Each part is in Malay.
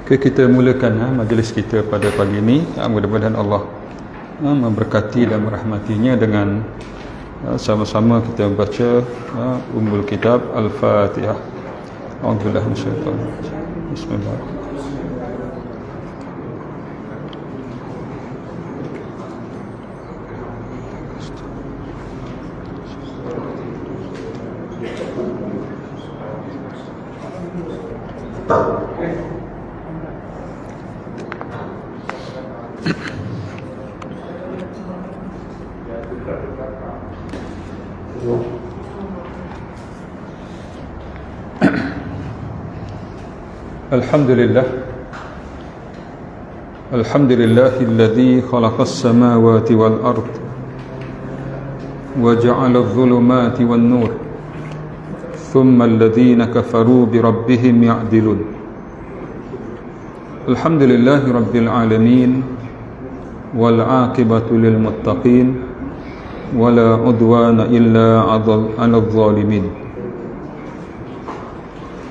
Okay, kita mulakan majlis kita pada pagi ini. Mudah-mudahan Allah memberkati dan merahmatinya dengan sama-sama kita baca Ummul Kitab Al-Fatihah. A'udzubillahi minasyaitonir rajim. Bismillahirrahmanirrahim. Alhamdulillahilladzi khalaqas samawati wal ard wa ja'ala adh-dhulumati wan nur thumma alladhina kafaru bi rabbihim ya'dilun. Alhamdulillahi rabbil alamin wal 'aqibatu lil muttaqin wa la 'udwana illa 'alal zalimin.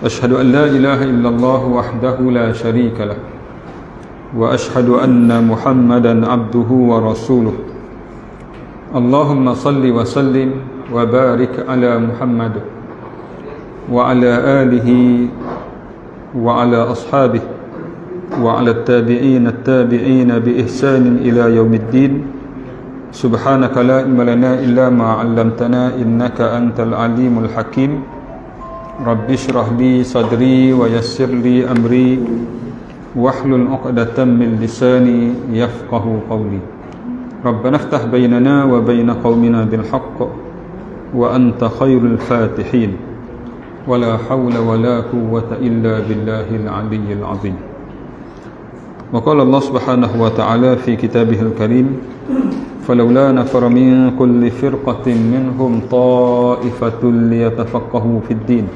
أشهد أن لا إله إلا الله وحده لا شريك له وأشهد أن محمدا عبده ورسوله. اللهم صل وسلم وبارك على محمد وعلى آله وعلى أصحابه وعلى التابعين بإحسان إلى يوم الدين. سبحانك لا علم لنا إلا ما علمتنا إنك أنت العليم الحكيم. Rabbi syrah li sadri wa yassir li amri wahlul 'uqdatam min lisani yafqahu qawli. Rabbana iftah bainana wa bain qaumina bil haqq wa anta khairul fatihin. Wa la hawla wa la quwwata illa billahil aliyyil azim. Wa qala Allah subhanahu wa ta'ala fi kitabihil karim, falawla nafara min kulli firqatin minhum ta'ifatun liyatafaqahu fid din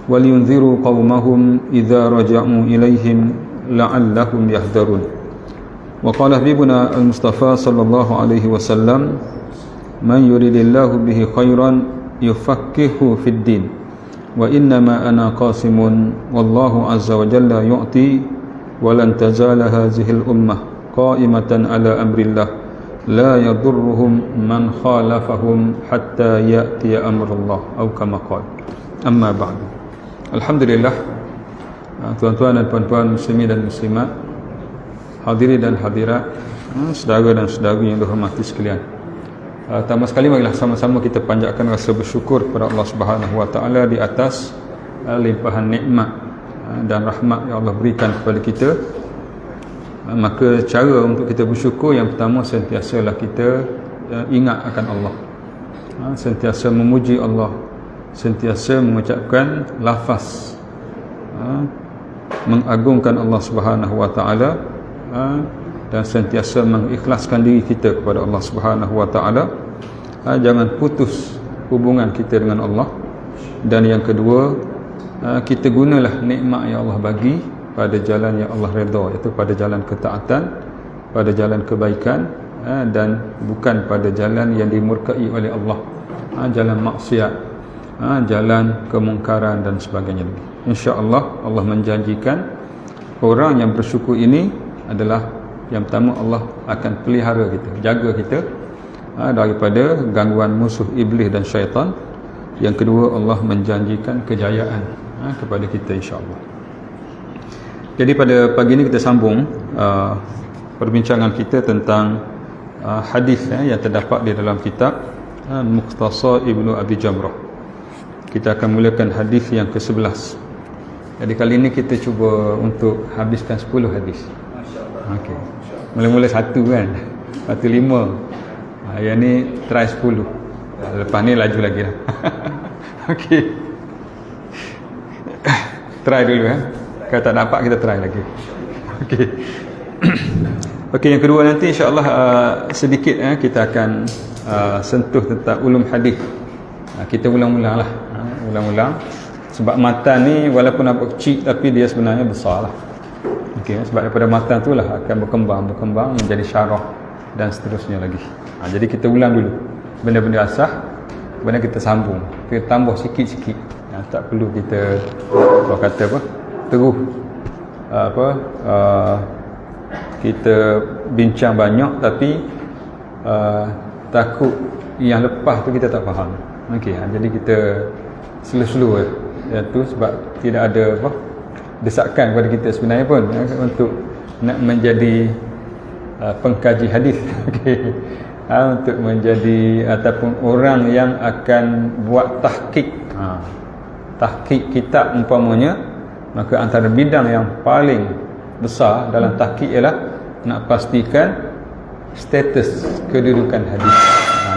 waliyunziru qawmahum idza raja'u ilaihim la'allahum yahdharun. Wa qala habibuna al-Mustafa sallallahu alaihi wasallam, man yuridillahu bihi khairan yufaqqihu fid din wa innama ana qasimun wallahu azza wa jalla yu'ti wa lan tazala hadhihi al-ummah qa'imatan ala amrillah la yadurruhum man khalafahum hatta ya'tiya amrullah atau kama qala. Amma ba'du. Alhamdulillah, tuan-tuan dan puan-puan muslimin dan muslimat, hadirin dan hadirat, saudara dan saudari yang dihormati sekalian. Pertama sekali marilah sama-sama kita panjatkan rasa bersyukur kepada Allah Subhanahu wa taala di atas limpahan nikmat dan rahmat yang Allah berikan kepada kita. Maka cara untuk kita bersyukur yang pertama, sentiasalah kita ingat akan Allah, sentiasa memuji Allah, sentiasa mengucapkan lafaz mengagungkan Allah Subhanahu wa taala, dan sentiasa mengikhlaskan diri kita kepada Allah Subhanahu wa taala. Jangan putus hubungan kita dengan Allah. Dan yang kedua, kita gunalah nikmat yang Allah bagi pada jalan yang Allah redha, iaitu pada jalan ketaatan, pada jalan kebaikan, dan bukan pada jalan yang dimurkai oleh Allah, jalan maksiat, jalan kemungkaran dan sebagainya. InsyaAllah Allah menjanjikan orang yang bersyukur ini adalah yang pertama, Allah akan pelihara kita, jaga kita daripada gangguan musuh iblis dan syaitan. Yang kedua, Allah menjanjikan kejayaan kepada kita insyaAllah. Jadi pada pagi ini kita sambung perbincangan kita tentang hadis yang terdapat di dalam kitab Mukhtasar Ibnu Abi Jamrah. Kita akan mulakan hadis yang ke-11. Jadi kali ini kita cuba untuk habiskan 10 hadis. Okey. Mula-mula 1 kan. Lepas tu 5. Yang ni try 10. Lepas ni laju lagi lah. Okey. Try dulu Kalau tak dapat kita try lagi. Okey. Okey, yang kedua nanti insya-Allah sedikit kita akan sentuh tentang ulum hadis. Kita ulang-ulang lah. Ulang-ulang. Sebab matan ni walaupun nampak kecil tapi dia sebenarnya besar lah. Okay, sebab daripada matan tu lah akan berkembang menjadi syarah dan seterusnya lagi. Jadi kita ulang dulu benda-benda asas, kemudian kita sambung, kita tambah sikit-sikit Tak perlu kita orang kata apa terus kita bincang banyak tapi takut yang lepas tu kita tak faham. Okey, jadi kita slow-slow tu sebab tidak ada desakan kepada kita sebenarnya pun untuk nak menjadi pengkaji hadis. Okey, untuk menjadi ataupun orang yang akan buat tahqiq kitab umpamanya, maka antara bidang yang paling besar dalam tahqiq ialah nak pastikan status kedudukan hadis.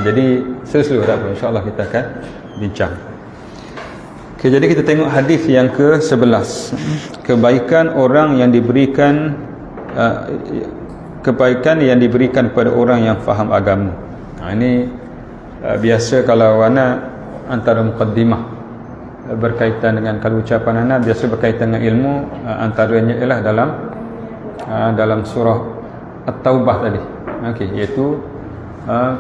Jadi slow-slow tak apa, insya-Allah kita akan bincang. Okay, jadi kita tengok hadis yang ke-11. Kebaikan orang yang diberikan kebaikan yang diberikan kepada orang yang faham agama. Ini biasa kalau antara muqaddimah berkaitan dengan, kalau ucapan biasa berkaitan dengan ilmu, antaranya ialah dalam surah At-Taubah tadi. Okey, iaitu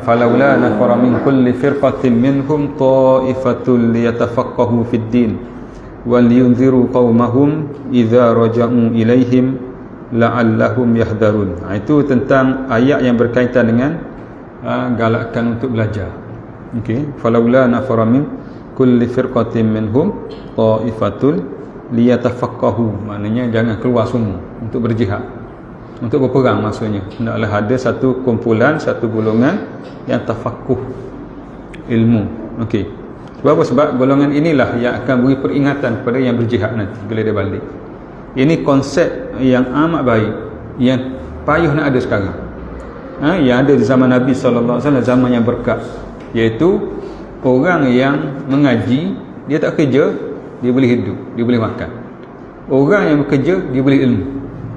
falaula nafara min kulli firqatin minhum ta'ifatul liyatafaqahu fid din wal yunziru qaumahum idza raja'u ilaihim la'allahum yahdharun. Itu tentang ayat yang berkaitan dengan galakkan untuk belajar. Okey, falaula nafara min kulli firqatin minhum ta'ifatul liyatafaqahu, maknanya jangan keluar semua untuk berjihad, untuk berperang. Maksudnya hendaklah ada satu kumpulan, satu golongan yang tafaqquh ilmu. Okey, sebab apa? Sebab golongan inilah yang akan beri peringatan kepada yang berjihad nanti bila dia balik. Ini konsep yang amat baik, yang payah nak ada sekarang, yang ada di zaman Nabi SAW, zaman yang berkat, iaitu orang yang mengaji, dia tak kerja, dia boleh hidup, dia boleh makan. Orang yang bekerja, dia boleh ilmu.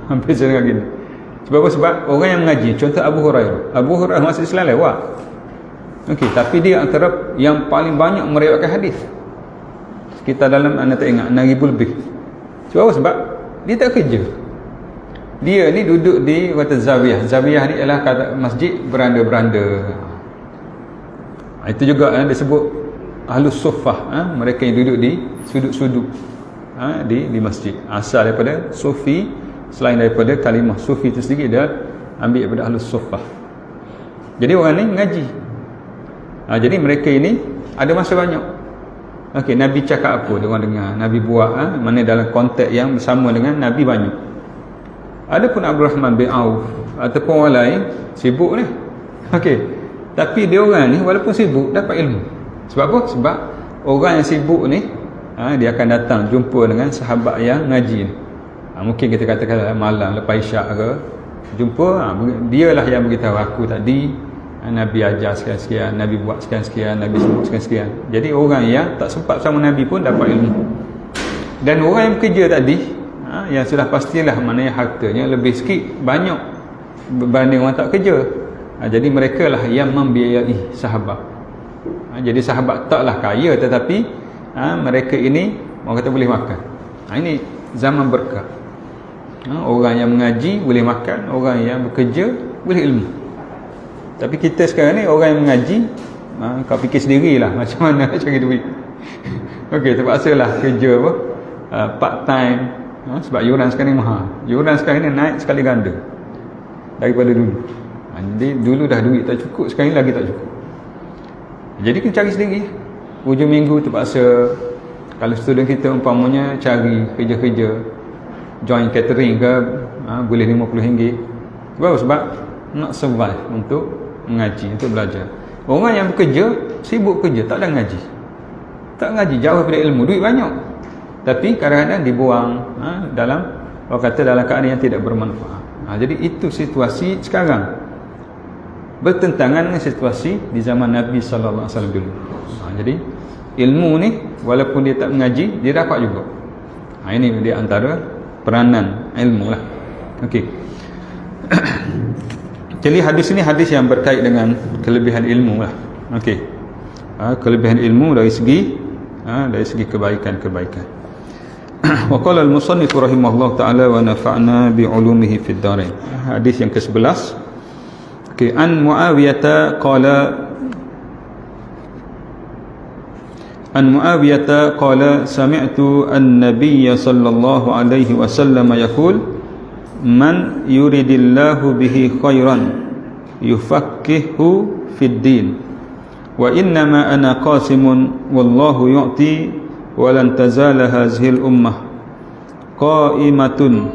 Hampir sama gini. Sebab apa? Sebab orang yang mengaji, contoh Abu Hurairah masuk Islam lewat. Okey, tapi dia antara yang paling banyak meriwayatkan hadis. Kita dalam anda tak ingat 6,000 lebih. Sebab apa? Sebab dia tak kerja. Dia ni duduk di kata zawiyah. Zawiyah ni ialah masjid beranda-beranda. Itu juga disebut Ahlus Suffah, mereka yang duduk di sudut-sudut di masjid. Asal daripada Sufi, selain daripada kalimah Sufi itu sendiri, dia ambil daripada Ahlus Suffah. Jadi orang ni mengaji. Jadi mereka ini ada masa banyak. Okey, Nabi cakap apa, dia orang dengar. Nabi buat mana dalam konteks yang bersama dengan Nabi banyak. Adapun Abdul Rahman bin Auf ataupun orang lain sibuk ni. Okey, tapi dia orang ni walaupun sibuk dapat ilmu. Sebab apa? Sebab orang yang sibuk ni dia akan datang jumpa dengan sahabat yang ngaji ni. Mungkin kita katakan malam lepas isyak ke, jumpa, dialah yang beritahu aku tadi Nabi ajar sekian-sekian, Nabi buat sekian-sekian, Nabi sebut sekian-sekian. Jadi orang yang tak sempat sama Nabi pun dapat ilmu. Dan orang yang bekerja tadi, yang sudah pastilah maknanya hartanya lebih sikit banyak berbanding orang tak kerja. Jadi mereka lah yang membiayai sahabat. Jadi sahabat taklah kaya, tetapi mereka ini orang kata boleh makan. Ini zaman berkah. Orang yang mengaji boleh makan, orang yang bekerja boleh ilmu. Tapi kita sekarang ni orang yang mengaji, kau fikir sendirilah macam mana nak cari duit. Okey, terpaksalah kerja part time, sebab yuran sekarang ni mahal. Yuran sekarang ni naik sekali ganda daripada dulu. Jadi dulu dah duit tak cukup, sekarang ni lagi tak cukup. Jadi kita cari sendiri. Hujung minggu terpaksa, kalau student kita umpamanya cari kerja-kerja join catering ke, boleh RM50. Sebab nak survive untuk mengaji, untuk belajar. Orang yang bekerja, sibuk kerja, tak ada ngaji. Tak ngaji, jauh daripada ilmu, duit banyak. Tapi kadang-kadang dibuang dalam, orang kata dalam keadaan yang tidak bermanfaat. Jadi itu situasi sekarang. Bertentangan dengan situasi di zaman Nabi SAW dulu. Jadi ilmu ni walaupun dia tak mengaji, dia dapat juga. Ini dia antara peranan ilmu lah. Okey. Jadi hadis ini hadis yang berkait dengan kelebihan ilmu lah. Okey. Kelebihan ilmu dari segi kebaikan-kebaikan. Wa qala al-musannif rahimahullah taala wa nafa'na bi 'ulumihi fid dharain. Hadis yang ke-11. Okey, an Muawiyah qala An Muawiyah qala sami'tu an-nabiy sallallahu alaihi wasallam yaqul man yuridillahu bihi khairan yufaqqihu fid din wa innama ana qasimun wallahu yu'ti wa lan tazala hadhihi al-ummah qa'imatan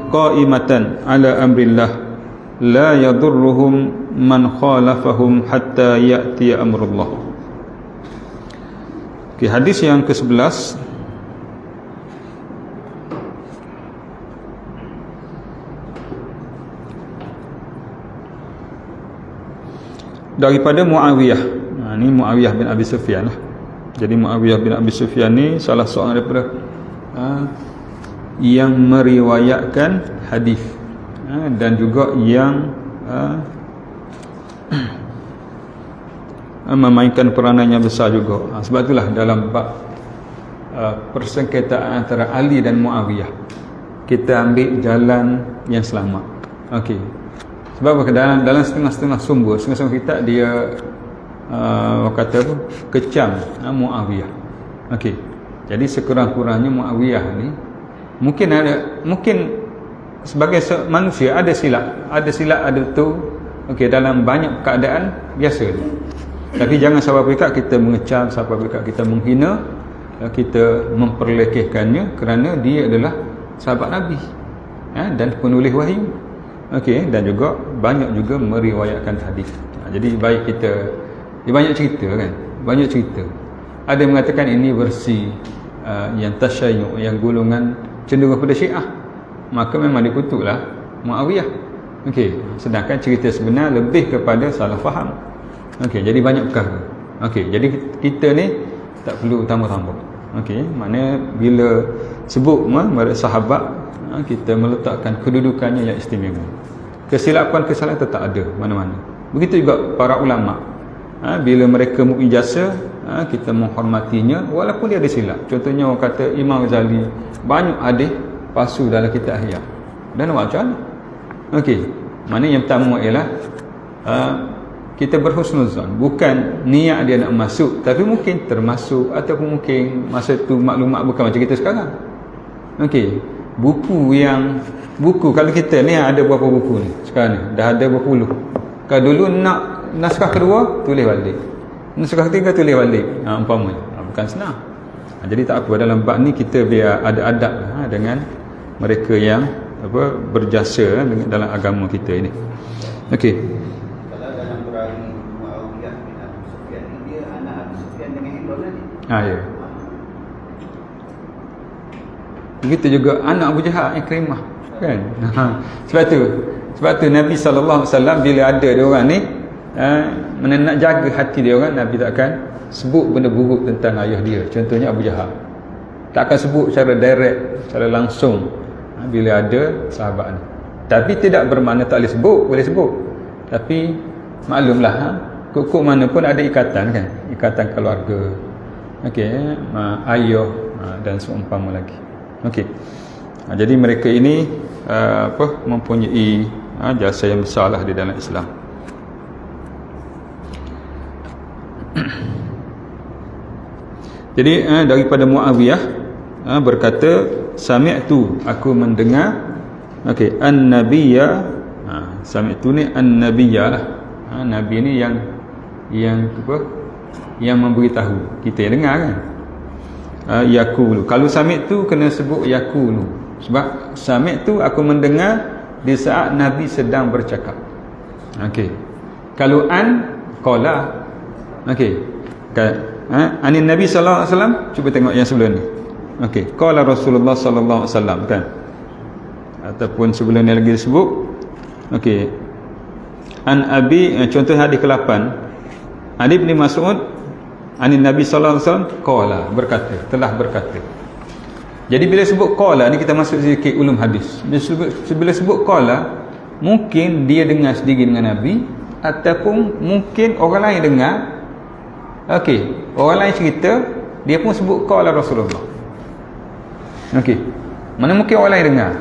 ala amrillah la yadurruhum man khalafahum hatta ya'ti amrullah. Okay, hadis yang ke-11 daripada Muawiyah. Ini Muawiyah bin Abi Sufyan lah. Jadi Muawiyah bin Abi Sufyan ni salah seorang daripada yang meriwayatkan hadis dan juga yang memainkan peranan yang besar juga. Sebab itulah dalam bab persengketaan antara Ali dan Muawiyah, kita ambil jalan yang selamat. Okey. Sebab dalam setengah-setengah sumber, setengah-setengah kitab dia kata apa? Kecam Muawiyah. Okey. Jadi sekurang-kurangnya Muawiyah ni mungkin sebagai manusia ada silap ada betul. Okey, dalam banyak keadaan biasa. Tapi jangan sampai dekat kita mengecam, sampai dekat kita menghina, kita memperlekehkannya kerana dia adalah sahabat Nabi dan penulis wahyu. Okey, dan juga banyak juga meriwayatkan hadis. Jadi baik kita dia banyak cerita kan, banyak cerita. Ada yang mengatakan ini versi yang tasyayyu', yang golongan cenderung kepada Syiah, maka memang dikutuklah Muawiyah. Okey, sedangkan cerita sebenar lebih kepada salah faham. Okey, jadi banyak perkara. Okey, jadi kita ni tak perlu tambah-tambah. Okey, maknanya bila sebut sahabat, kita meletakkan kedudukannya yang istimewa. Kesilapan-kesalahan tetap ada mana-mana. Begitu juga para ulama. Bila mereka mengijazah, kita menghormatinya walaupun dia ada silap. Contohnya orang kata Imam Ghazali banyak hadis palsu dalam kitab Ihya. Dan macam mana? Okey, mana yang pertama ialah kita berhusnuzan, bukan niat dia nak masuk, tapi mungkin termasuk ataupun mungkin masa tu maklumat bukan macam kita sekarang. Okey, buku kalau kita ni ada berapa buku ni sekarang ni? Dah ada berpuluh. Kalau dulu nak naskah kedua tulis balik, naskah ketiga tulis balik, umpamanya bukan senang. Jadi tak apa, dalam bab ni kita biar ada adab dengan mereka yang berjasa dalam agama kita ini. Okey. Kalau dalam perawi Muawiyah bin Abi Sufyan ni, dia anak Abi Sufyan dengan Imran tadi. Ya. Begitu juga anak Abu Jahal, Ikrimah, kan? Sebab tu Nabi SAW bila ada dia orang ni, mana nak jaga hati dia orang, Nabi takkan sebut benda buruk tentang ayah dia. Contohnya Abu Jahal, tak akan sebut secara direct, secara langsung bila ada sahabat ni. Tapi tidak bermakna tak boleh sebut, boleh sebut. Tapi maklumlah, kok mana pun ada ikatan kan, ikatan keluarga. Okey, ayah dan seumpama lagi. Okey. Jadi mereka ini mempunyai jasa yang besarlah di dalam Islam. Jadi daripada Muawiyah berkata, sami'tu, aku mendengar. Okey, an-nabiyya, sami'tu ni an-nabiyya lah. Nabi ni yang memberitahu, kita yang dengar kan. Yaqulu, kalau sami'tu kena sebut yaqulu, sebab sami'tu aku mendengar di saat Nabi sedang bercakap. Okey, kalau qala, okey, anin Nabi sallallahu alaihi wasallam, cuba tengok yang sebelum ni. Okey, qala Rasulullah sallallahu alaihi wasallam kan, ataupun sebelum ni lagi disebut. Okey, an abi, contoh hadis ke-8, Ali bin Mas'ud anin Nabi sallallahu alaihi wasallam qala, berkata, telah berkata. Jadi bila sebut qala ni kita masuk sedikit ulum hadis. Bila sebut qala, mungkin dia dengar sendiri dengan Nabi, ataupun mungkin orang lain dengar. Okey, orang lain cerita, dia pun sebut qala Rasulullah. Okey, mana mungkin orang lain dengar.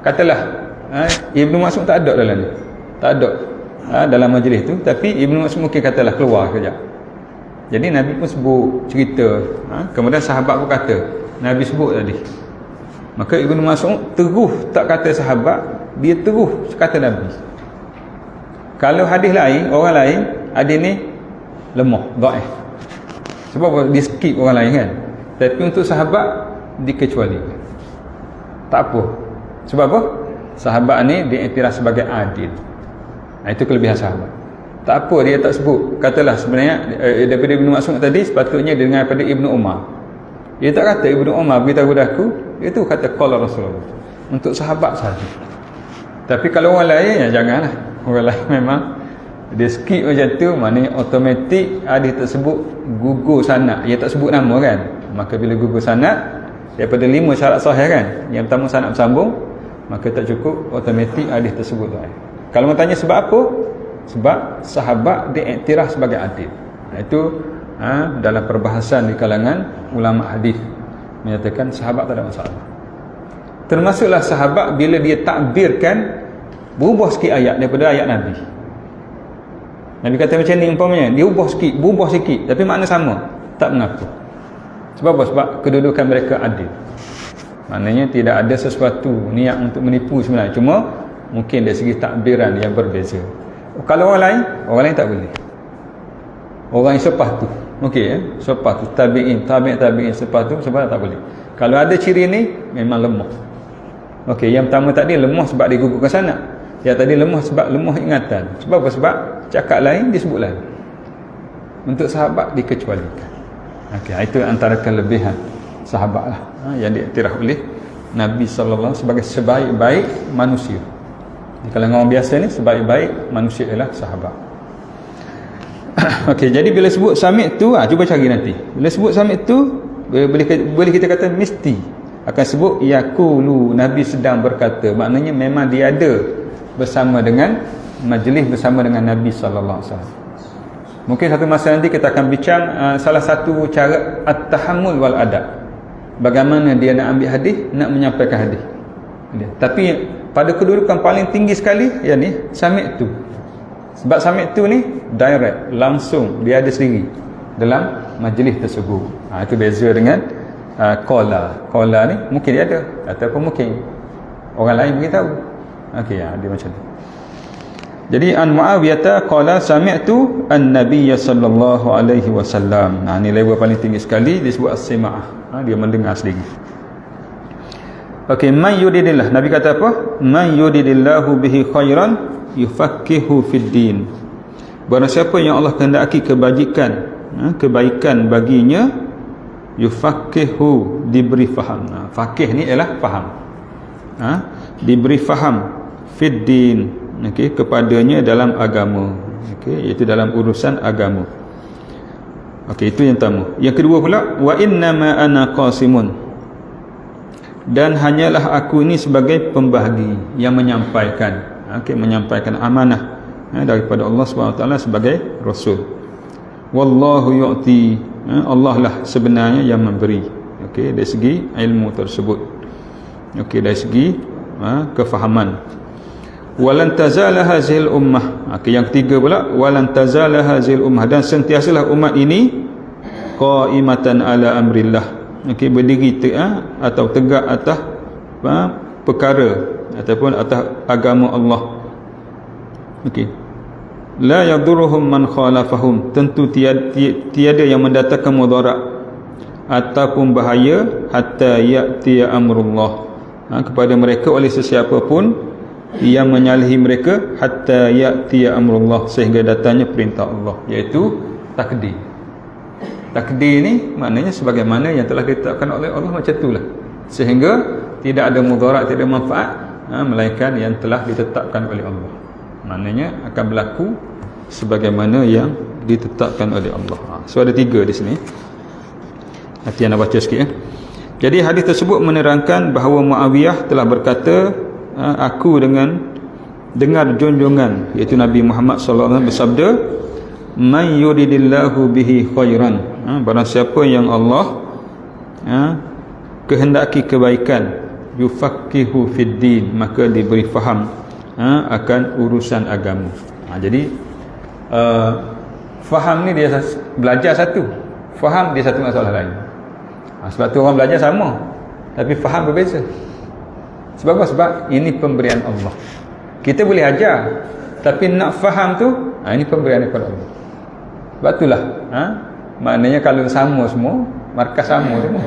Katalah Ibnu Mas'ud tak ada dalam ni, tak ada dalam majlis tu, tapi Ibnu Mas'ud mungkin katalah keluar kejap. Jadi Nabi pun sebut cerita, kemudian sahabat pun kata, Nabi sebut tadi. Maka Ibnu Mas'ud terus tak kata sahabat, dia terus kata Nabi. Kalau hadis lain, orang lain, hadis ni lemah, dhaif. Sebab apa? Dia skip orang lain kan. Tapi untuk sahabat dikecualikan. Tak apa. Sebab apa? Sahabat ni diiktiraf sebagai adil. Itu kelebihan sahabat. Tak apa dia tak sebut. Katalah sebenarnya daripada Ibnu Mas'ud tadi sepatutnya dengar pada Ibnu Umar. Dia tak kata Ibnu Umar beritahu aku, dia tu kata qala Rasulullah. Untuk sahabat sahaja. Tapi kalau orang lain ya janganlah. Orang lain memang dia skip macam tu, maknanya automatik hadis tersebut gugur sanad. Dia tak sebut nama kan. Maka bila gugur sanad daripada 5 syarat sahih kan, yang pertama sanad bersambung, maka tak cukup, automatik hadis tersebut dhaif. Kalau mau tanya sebab apa? Sebab sahabat diiktiraf sebagai adil. Itu dalam perbahasan di kalangan ulama hadis menyatakan sahabat tak ada masalah. Termasuklah sahabat bila dia takbirkan berubah sikit ayat daripada ayat Nabi. Nabi kata macam ni umpamanya, dia berubah sikit tapi makna sama, tak mengaku. Sebab apa? Sebab kedudukan mereka adil. Maknanya tidak ada sesuatu niat untuk menipu sebenarnya, cuma mungkin dari segi takbiran yang berbeza. Kalau orang lain tak boleh. Orang yang selepas tu, selepas tu tabi'in selepas tu sebab tak boleh. Kalau ada ciri ni memang lemah. Yang pertama tadi lemah sebab dia gugurkan sanad. Yang tadi lemah sebab lemah ingatan. Sebab apa? Sebab cakap lain disebut lain. Untuk sahabat dikecualikan. Itu antara kelebihan sahabat lah, yang diiktiraf oleh Nabi SAW sebagai sebaik-baik manusia. Di kalangan orang biasa ni sebaik-baik manusia ialah sahabat. Jadi bila sebut samit tu, cuba cari nanti. Bila sebut samit tu, boleh kita kata mesti akan sebut yaqulu, Nabi sedang berkata. Maknanya memang dia ada bersama dengan majlis bersama dengan Nabi sallallahu alaihi wasallam. Mungkin satu masa nanti kita akan bincang salah satu cara at-tahammul wal adab. Bagaimana dia nak ambil hadis, nak menyampaikan hadis. Tapi pada kedudukan paling tinggi sekali yakni samit tu. Sebab samit tu ni direct, langsung dia ada sendiri dalam majlis tersebut. Itu beza dengan qala ni mungkin dia ada ataupun mungkin orang lain beritahu. Dia macam tu. Jadi an Muawiyah qala sami'tu an-nabiy sallallahu alaihi wasallam. Ni level paling tinggi sekali disebut as-sima'ah. Dia mendengar sendiri. Man yuridillah, Nabi kata apa? Man yuridillahu bihi khairan yufaqihu fid din. Barang siapa yang Allah kehendaki kebaikan baginya, yufaqihu, diberi faham. Faqih ni ialah faham. Diberi faham fid din, kepadanya dalam agama, iaitu dalam urusan agama. Itu yang pertama. Yang kedua pula, wa innama ana qasimun, dan hanyalah aku ini sebagai pembahagi yang menyampaikan, menyampaikan amanah daripada Allah SWT sebagai rasul. Wallahu yu'ti, Allah lah sebenarnya yang memberi, dari segi ilmu tersebut, dari segi kefahaman. Walan tazala hazil ummah, yang ketiga pula, walan tazala hazil ummah, dan sentiasalah umat ini qaimatan ala amrillah, berdiri atau tegak atas perkara ataupun atas agama Allah. La yadurruhum man khalafahum, tentu tiada yang mendatangkan mudarat ataupun bahaya hatta ya'ti amrullah, kepada mereka oleh sesiapa pun yang menyalahi mereka, hatta ya'ti amrullah, sehingga datangnya perintah Allah, iaitu takdir. Takdir ni maknanya sebagaimana yang telah ditetapkan oleh Allah, macam itulah, sehingga tidak ada mudarat, tidak ada manfaat melainkan yang telah ditetapkan oleh Allah. Maknanya akan berlaku sebagaimana yang ditetapkan oleh Allah. So ada 3 di sini. Hati nak baca sikit. Jadi hadis tersebut menerangkan bahawa Muawiyah telah berkata, aku dengan dengar junjungan, iaitu Nabi Muhammad SAW bersabda, man yuridillahu bihi khairan, barang siapa yang Allah kehendaki kebaikan, yufaqihu fid din, maka diberi faham akan urusan agama. Jadi Faham ni dia belajar satu, faham dia satu masalah lain. Sebab tu orang belajar sama, tapi faham berbeza. Sebab apa? Sebab ini pemberian Allah. Kita boleh ajar, tapi nak faham tu, ini pemberian daripada Allah. Sebab itulah, maknanya kalau sama semua, markas sama semua.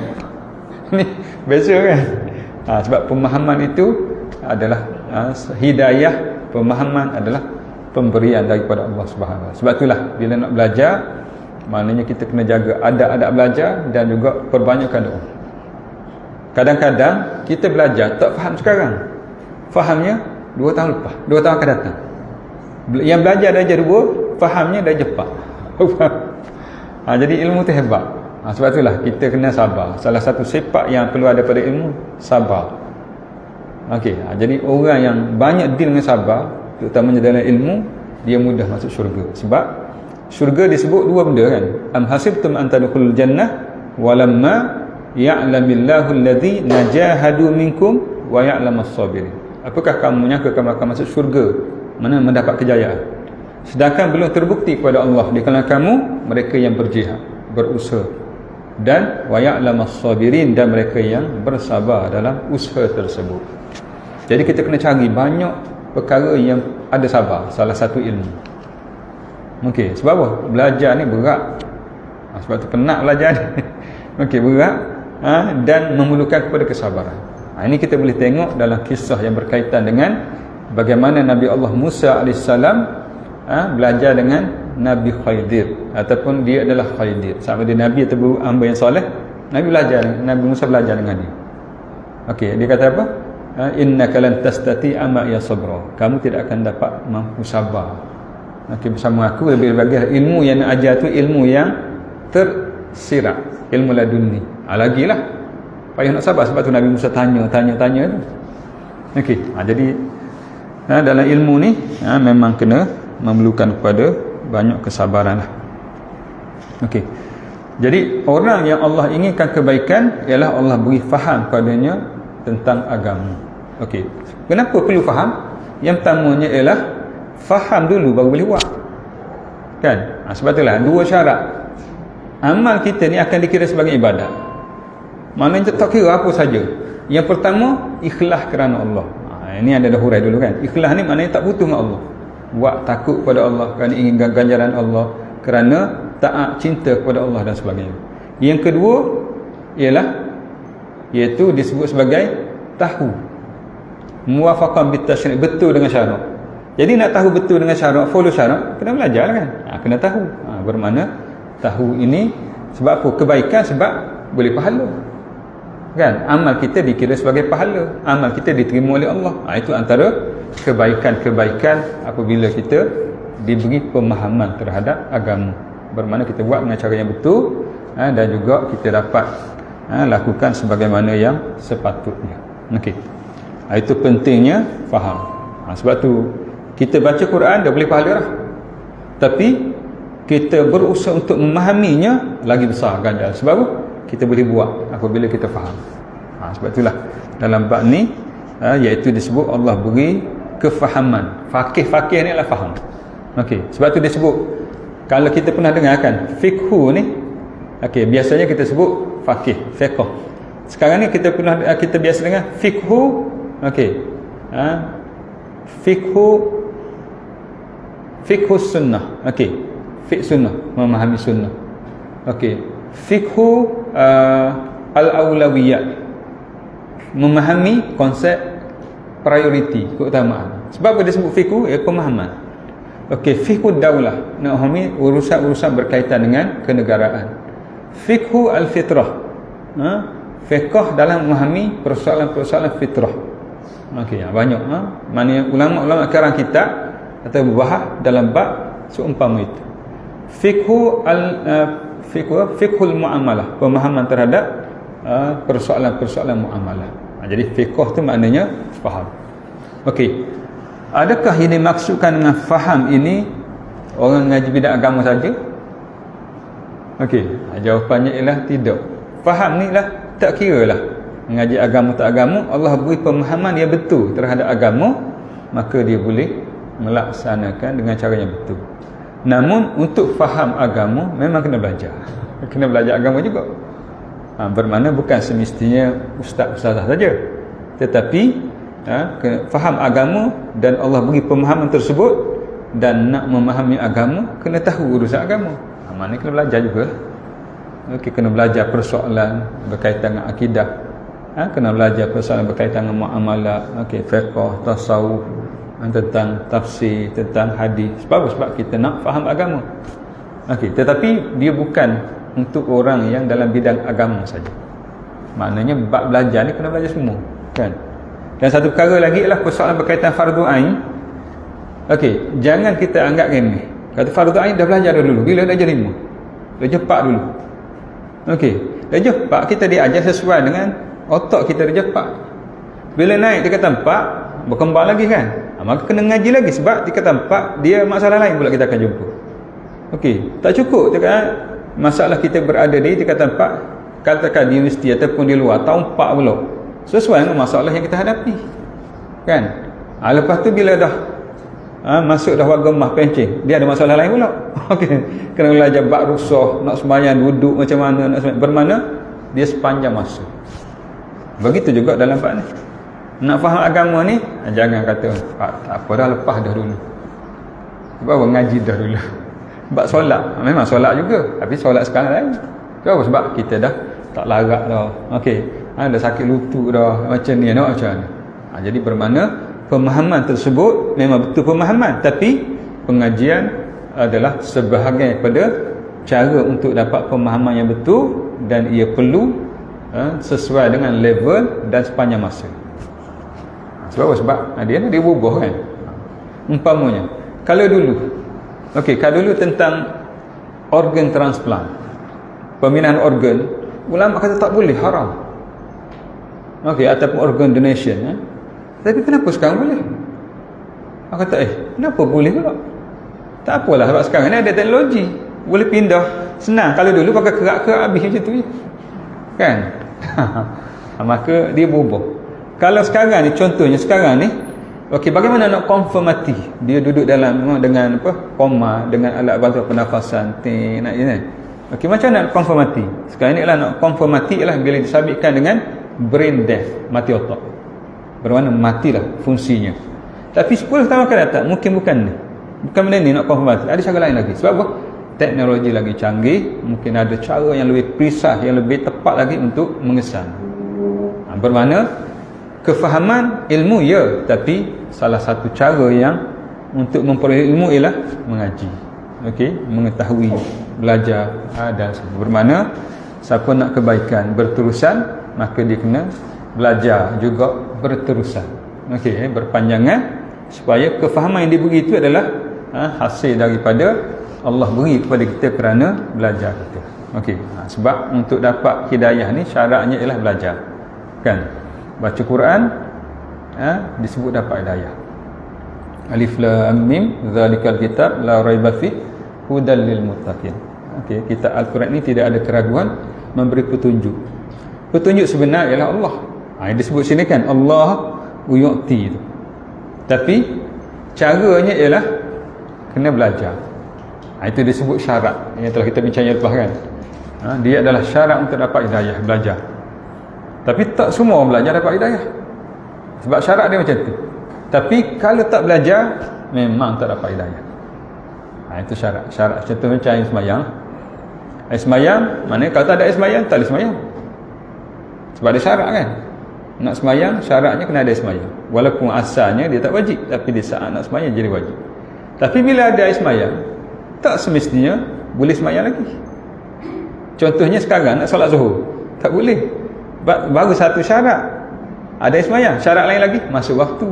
Ni beza kan? Sebab pemahaman itu adalah hidayah, pemahaman adalah pemberian daripada Allah Subhanahu. Sebab itulah bila nak belajar, maknanya kita kena jaga adab-adab belajar dan juga perbanyakkan doa. Kadang-kadang kita belajar tak faham sekarang, fahamnya 2 tahun lepas, 2 tahun akan datang. Yang belajar darjah 2, fahamnya darjah 4. Jadi ilmu tu hebat. Sebab itulah kita kena sabar. Salah satu sifat yang perlu ada pada ilmu, sabar. Okey, jadi orang yang banyak deal dengan sabar, terutamanya dalam ilmu, dia mudah masuk syurga. Sebab syurga disebut 2 benda kan. Am hasibtum an tadkhulul jannah walamma ya'lamillahu alladhi najahadu minkum wa ya'lamas sabirin. Apakah kamu menyangka kamu akan masuk syurga, mana mendapat kejayaan, sedangkan belum terbukti kepada Allah di kalangan kamu mereka yang berjihad, berusaha, dan wa ya'lamas sabirin, dan mereka yang bersabar dalam usaha tersebut. Jadi kita kena cari banyak perkara yang ada sabar. Salah satu ilmu. Okey, sebab apa? Belajar ni berat. Sebab tu penat belajar ni. Okey, berat, dan memerlukan kepada kesabaran. Ini kita boleh tengok dalam kisah yang berkaitan dengan bagaimana Nabi Allah Musa AS belajar dengan Nabi Khidir, ataupun dia adalah Khidir. Sama dia Nabi atau hamba yang soleh, Nabi Musa belajar dengan dia. Okey, dia kata apa? Innaka lan tastati'a ma'iya sabra. Kamu tidak akan dapat mampu sabar. Okey, bersama aku. Lebih-lebih ilmu yang nak ajar tu ilmu yang tersirat, ilmu laduni. Lagilah payah nak sabar. Sebab tu Nabi Musa tanya tu. Okey, jadi dalam ilmu ni memang kena memerlukan kepada banyak kesabaran lah. Okey, jadi orang yang Allah inginkan kebaikan ialah Allah beri faham padanya tentang agama. Okey, kenapa perlu faham? Yang pertamanya ialah faham dulu baru boleh buat kan. Sebab itulah 2 syarat amal kita ni akan dikira sebagai ibadat. Maknanya tak kira apa saja. Yang pertama, ikhlas kerana Allah. Ini ada hurai dulu kan. Ikhlas ni maknanya tak butuh dengan Allah, buat takut kepada Allah, kerana ingin ganjaran Allah, kerana taat, cinta kepada Allah dan sebagainya. Yang kedua iaitu disebut sebagai tahu, muwafaqan bitasyri', betul dengan syarak. Jadi nak tahu betul dengan syarak, follow syarak, kena belajar kan. Kena tahu. Bermakna tahu ini sebab apa? Kebaikan, sebab boleh pahala kan. Amal kita dikira sebagai pahala, amal kita diterima oleh Allah. Itu antara kebaikan-kebaikan apabila kita diberi pemahaman terhadap agama. Bermakna kita buat dengan cara yang betul, dan juga kita dapat lakukan sebagaimana yang sepatutnya. Okey, itu pentingnya faham. Sebab tu kita baca Quran dah boleh pahala dah, tapi kita berusaha untuk memahaminya lagi besar ganjaran. Sebab apa? Kita boleh buat apabila kita faham. Sebab itulah dalam bab ni iaitu disebut Allah beri kefahaman. Fakih ni adalah faham. Okey, sebab tu dia sebut, kalau kita pernah dengar kan fiqhu ni, okey, biasanya kita sebut fiqh. Sekarang ni kita biasa dengar fiqhu. Okey, fiqhu sunnah. Okey, fiqh sunnah, memahami sunnah. Okey, fiqhu al-awlawiyat, memahami konsep priority, keutamaan. Sebab apa dia sebut fiqhu? Pemahaman. Okey, fiqhu daulah, nak memahami urusan-urusan berkaitan dengan kenegaraan. Fiqhu al-fitrah, fiqh dalam memahami persoalan-persoalan fitrah. Okey, banyak. Maknanya ulama-ulama karang kitab atau berbahas dalam bab seumpama itu. Fiqhul muamalah, pemahaman terhadap persoalan-persoalan muamalah. Jadi fiqh tu maknanya faham. Okey, adakah ini maksudkan dengan faham ini orang ngaji bidang agama saja? Okey, jawapannya ialah tidak. Faham ni lah tak kira lah ngaji agama tak agama, Allah beri pemahaman yang betul terhadap agama, maka dia boleh melaksanakan dengan cara yang betul. Namun untuk faham agama memang kena belajar. Kena belajar agama juga. Bermakna bukan semestinya ustaz-ustazah saja, tetapi faham agama dan Allah beri pemahaman tersebut, dan nak memahami agama kena tahu urusan agama. Maknanya kena belajar juga. Okey, kena belajar persoalan berkaitan dengan akidah. Kena belajar persoalan berkaitan dengan muamalat, okey, fiqh, tasawuf, tentang tafsir, tentang hadis. Sebab kita nak faham agama. Okey, tetapi dia bukan untuk orang yang dalam bidang agama saja. Maknanya bab belajar ni kena belajar semua, kan? Dan satu perkara lagi ialah persoalan berkaitan fardu ain. Okey, jangan kita anggap remeh. Kata fardu ain dah belajar dulu. Bila dah jadi 5? Dah jepak dulu. Okey, dah jepak kita diajar sesuai dengan otak kita dah jepak. Bila naik tingkat 4, berkembang lagi kan? Maka kena ngaji lagi, sebab tingkat 4 dia masalah lain pula kita akan jumpa. Okey, tak cukup cakap masalah kita berada di tingkat 4, katakan di universiti ataupun di luar tahun 4 pula, sesuai dengan masalah yang kita hadapi, kan? Lepas tu bila dah masuk dah wagemah pencing, dia ada masalah lain pula. Okey, kena belajar bab rusah, nak sembahyang duduk macam mana, nak sembahyang bermana, dia sepanjang masa. Begitu juga dalam bab ni. Nak faham agama ni, jangan kata tak apa dah, lepas dah dulu. Sebab ngaji dah dulu. Sebab solat, memang solat juga, tapi solat sekarang lain. Kenapa? Sebab kita dah tak larat dah. Okey, dah sakit lutut dah, macam ni, nak macam ni. Jadi bermakna pemahaman tersebut memang betul pemahaman, tapi pengajian adalah sebahagian daripada cara untuk dapat pemahaman yang betul, dan ia perlu sesuai dengan level dan sepanjang masa. Sebab dia berubah kan. Umpamanya kalau dulu tentang organ transplant, pemindahan organ, ulama kata tak boleh, haram. Okey, ataupun organ donation, tapi kenapa sekarang boleh? Aku kata kenapa boleh pula? Tak apalah, sebab sekarang ni ada teknologi, boleh pindah senang. Kalau dulu pakai kerak-kerak habis macam tu je, kan? Maka dia berubah. Kalau sekarang ni, contohnya sekarang ni, okey, bagaimana nak confirm mati? Dia duduk dalam dengan koma, dengan alat bantu pernafasan, nak ni. Okey, macam nak confirm mati? Sekarang ni lah nak confirm mati ialah bila disabitkan dengan brain death, mati otak. Bermakna matilah fungsinya. Tapi 10 tahun akan datang mungkin bukan benda ni nak confirm mati. Ada cara lain lagi. Sebab apa? Teknologi lagi canggih, mungkin ada cara yang lebih precise, yang lebih tepat lagi untuk mengesan. Bermakna kefahaman ilmu ya, tapi salah satu cara yang untuk memperoleh ilmu ialah mengaji. Okey, mengetahui, belajar dan bermakna siapa nak kebaikan berterusan, maka dia kena belajar juga berterusan. Okey, berpanjangan, supaya kefahaman yang diberi itu adalah hasil daripada Allah beri kepada kita kerana belajar kita. Okey, sebab untuk dapat hidayah ni syaratnya ialah belajar, kan? Baca Quran disebut dapat hidayah. Alif lam mim zalikal kitab la raiba fi hudal lil muttaqin. Okey, kitab Al-Quran ni tidak ada keraguan, memberi petunjuk. Petunjuk sebenar ialah Allah. Yang disebut sini kan Allah yu'ti tu. Tapi caranya ialah kena belajar. Itu disebut syarat yang telah kita bincang lepas kan. Dia adalah syarat untuk dapat hidayah, belajar. Tapi tak semua orang belajar dapat hidayah, sebab syarat dia macam tu. Tapi kalau tak belajar, memang tak dapat hidayah. Itu syarat. Contoh macam air semayang. Air semayang, maknanya kalau tak ada air semayang, tak boleh semayang. Sebab ada syarat kan. Nak semayang, syaratnya kena ada air semayang. Walaupun asalnya dia tak wajib, tapi di saat nak semayang jadi wajib. Tapi bila ada air semayang, tak semestinya boleh semayang lagi. Contohnya sekarang nak solat zuhur, tak boleh. Baru satu syarat, ada semayang. Syarat lain lagi, masuk waktu.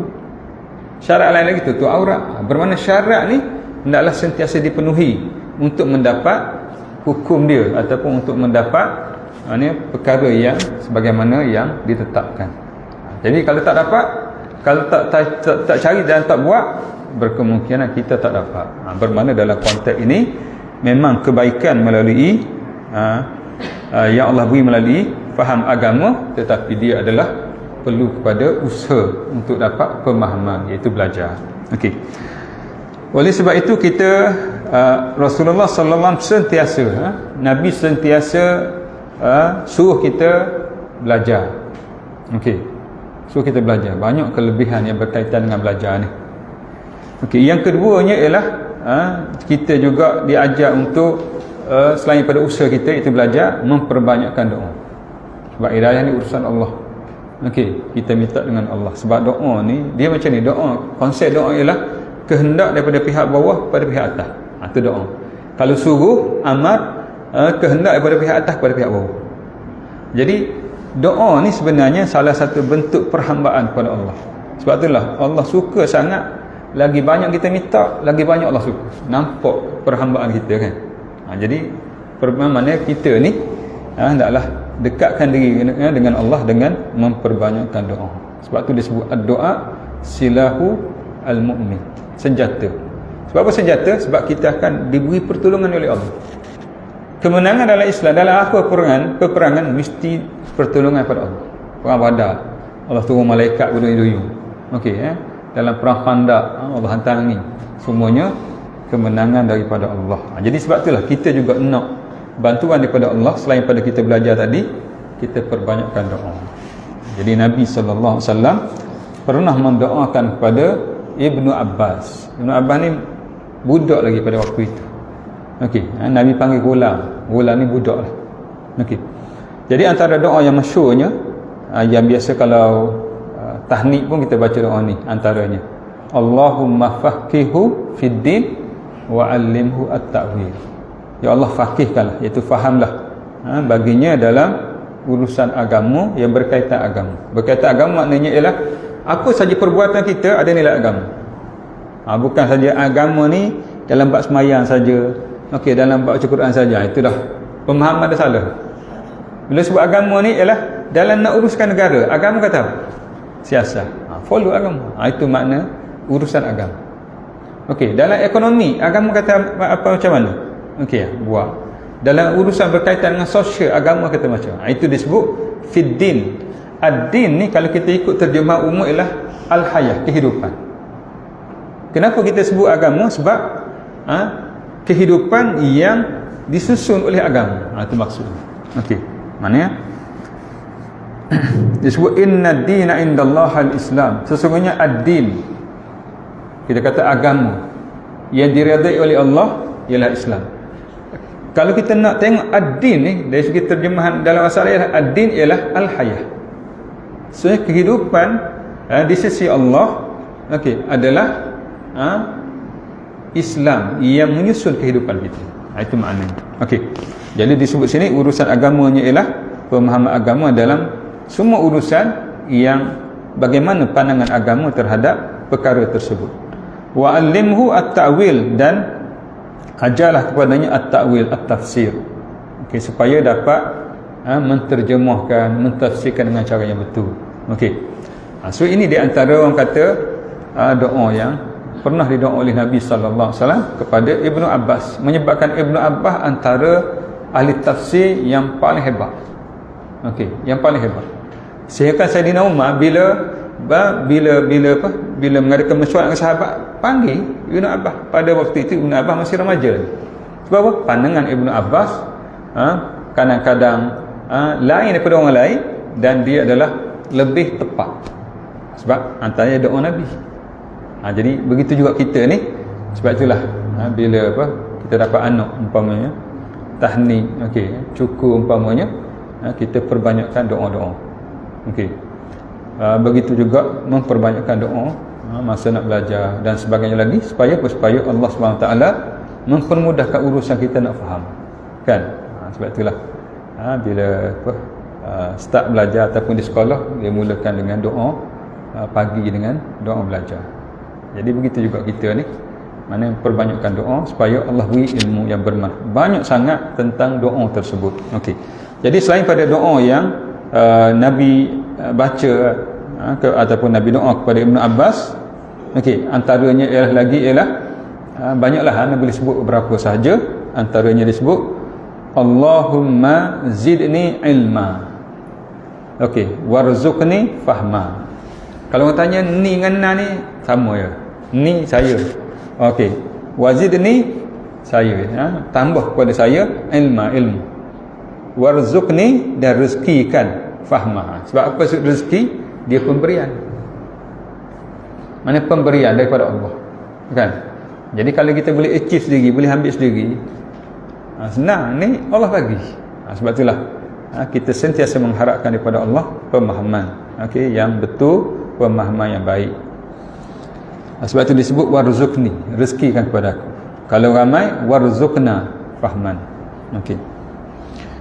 Syarat lain lagi, tutup aurat. Bermakna syarat ni hendaklah sentiasa dipenuhi untuk mendapat hukum dia, ataupun untuk mendapat perkara yang sebagaimana yang ditetapkan. Jadi kalau tak dapat, kalau tak cari dan tak buat, berkemungkinan kita tak dapat. Bermakna dalam konteks ini memang kebaikan melalui yang Allah beri melalui faham agama, tetapi dia adalah perlu kepada usaha untuk dapat pemahaman, iaitu belajar. Okey. Oleh sebab itu kita Rasulullah sallallahu alaihi wasallam sentiasa Nabi sentiasa suruh kita belajar. Okey. Suruh kita belajar. Banyak kelebihan yang berkaitan dengan belajar ni. Okey, yang keduanya ialah kita juga diajar untuk selain pada usaha kita itu belajar, memperbanyakkan doa. Sebab hidayah ni urusan Allah. Okey, kita minta dengan Allah. Sebab doa ni dia macam ni, doa, konsep doa ialah kehendak daripada pihak bawah pada pihak atas. Itu doa. Kalau suruh, amar, kehendak daripada pihak atas kepada pihak bawah. Jadi doa ni sebenarnya salah satu bentuk perhambaan kepada Allah. Sebab itulah Allah suka sangat, lagi banyak kita minta, lagi banyak Allah suka. Nampak perhambaan kita kan. Jadi maknanya kita ni hendaklah dekatkan diri dengan Allah dengan memperbanyakkan doa. Sebab tu disebut doa silahu al-mu'min, senjata. Sebab apa senjata? Sebab kita akan diberi pertolongan oleh Allah. Kemenangan dalam Islam, dalam apa peperangan mesti pertolongan pada Allah. Perang Badar, Allah turun malaikat berduyun-duyun. Okey, dalam perang Khandaq, Allah hantar angin. Semuanya kemenangan daripada Allah. Jadi sebab itulah kita juga nak bantuan daripada Allah. Selain pada kita belajar tadi, kita perbanyakkan doa. Jadi Nabi sallallahu alaihi wasallam pernah mendoakan kepada Ibnu Abbas. Ibnu Abbas ni budak lagi pada waktu itu. Okey, Nabi panggil gulam. Gulam ni budak lah. Okey. Jadi antara doa yang masyhurnya, yang biasa kalau tahnik pun kita baca doa ni, antaranya Allahumma faqihhu fid din wa 'allimhu at-ta'wil. Ya Allah, faqihkanlah, iaitu fahamlah baginya dalam urusan agama yang berkaitan agama. Berkaitan agama maknanya ialah apa saja perbuatan kita ada nilai agama. Bukan saja agama ni dalam bab sembahyang saja, okey, dalam bab baca Quran saja. Itu dah pemahaman dah salah. Bila sebut agama ni ialah dalam nak uruskan negara, agama kata apa? Siasat. Follow agama. Itu makna urusan agama. Okey, dalam ekonomi agama kata apa macam mana? Okey, buat. Dalam urusan berkaitan dengan sosial, agama kata macam. Itu disebut fiddin. Ad-din ni kalau kita ikut terjemah umum ialah al-hayah, kehidupan. Kenapa kita sebut agama? Sebab kehidupan yang disusun oleh agama. Itu maksudnya. Okey. Maknanya disebut inna dina indallah al-Islam. Sesungguhnya ad-din, kita kata agama yang diredai oleh Allah ialah Islam. Kalau kita nak tengok ad-din ni dari segi terjemahan dalam asal ialah ad-din ialah al-hayah. So kehidupan di sisi Allah, okey, adalah Islam yang menyusun kehidupan kita. Itu maknanya. Okey. Jadi disebut sini urusan agamanya ialah pemahaman agama dalam semua urusan yang bagaimana pandangan agama terhadap perkara tersebut. Wa 'allimhu at-ta'wil, dan ajarlah kepadanya at-ta'wil, at-tafsir. Okey, supaya dapat menterjemahkan, mentafsirkan dengan cara yang betul. Okey. So ini di antara orang kata doa yang pernah didoa oleh Nabi sallallahu alaihi wasallam kepada Ibnu Abbas, menyebabkan Ibnu Abbas antara ahli tafsir yang paling hebat. Okey, yang paling hebat. Sehingga Saidina Umar bila mengadakan mesyuarat dengan sahabat, panggil Ibnu Abbas. Pada waktu itu Ibnu Abbas masih remaja. Sebab apa? Pandangan Ibnu Abbas kadang-kadang lain daripada orang lain, dan dia adalah lebih tepat. Sebab antaranya doa Nabi. Jadi begitu juga kita ni. Sebab itulah bila kita dapat anak umpamanya, tahnik, okey, cukur umpamanya, kita perbanyakkan doa-doa. Okey. Begitu juga memperbanyakkan doa masa nak belajar dan sebagainya lagi, supaya Allah SWT mempermudahkan urusan kita nak faham. Kan? Sebab itulah bila start belajar ataupun di sekolah, dia mulakan dengan doa pagi dengan doa belajar. Jadi begitu juga kita ni, mana perbanyakkan doa supaya Allah beri ilmu yang bermanfaat. Banyak sangat tentang doa tersebut. Okey. Jadi selain pada doa yang Nabi baca ataupun Nabi doa kepada Ibnu Abbas, okey, antaranya ialah banyaklah, Nabi boleh sebut beberapa sahaja. Antaranya disebut Allahumma zidni ilma. Okey, warzuqni fahma. Kalau orang tanya ni dengan na ni sama ya. Ni saya. Okey. Wazidni saya, tambah kepada saya ilmu. Warzuqni, dan rezekikan fahmah. Sebab apa rezeki? Dia pemberian. Mana pemberian daripada Allah, kan? Jadi kalau kita boleh achieve sendiri, boleh ambil sendiri, senang, ni Allah bagi. Sebab itulah kita sentiasa mengharapkan daripada Allah pemahaman, yang betul, pemahaman yang baik. Sebab itu disebut warzuqni, rezekikan kepada aku. Kalau ramai, warzuqna fahman.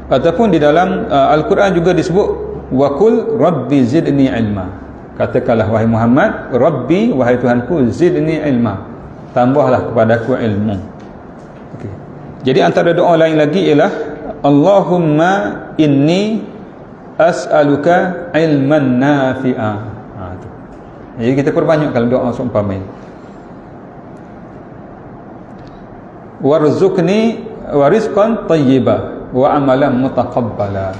Ataupun di dalam Al-Quran juga disebut waqul rabbi zidni ilma. Katakanlah wahai Muhammad, Rabbi, wahai Tuhanku, zidni ilma, tambahlah kepadaku ilmu. Jadi antara doa lain lagi ialah Allahumma inni as'aluka ilman nafi'a. Jadi kita perbanyak kalau doa seumpama ini. Warzuqni warizqan tayyiba wa amalan mutaqabbala.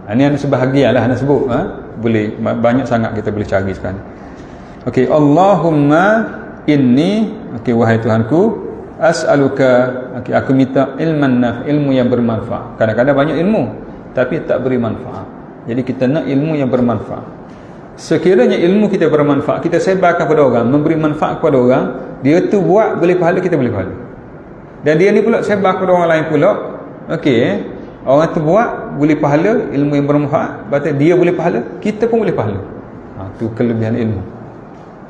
Ini yang sebahagianlah nak sebut, boleh banyak sangat kita boleh cari sekarang. Allahumma inni, wahai Tuhanku, as'aluka, aku minta ilmu yang bermanfaat. Kadang-kadang banyak ilmu tapi tak beri manfaat. Jadi kita nak ilmu yang bermanfaat. Sekiranya ilmu kita bermanfaat, kita sebarkan kepada orang, memberi manfaat kepada orang, dia tu buat boleh pahala, kita boleh pahala. Dan dia ni pula sebar kepada orang lain pula, orang tu buat boleh pahala, ilmu yang bermanfaat, berarti dia boleh pahala, kita pun boleh pahala. Tu kelebihan ilmu.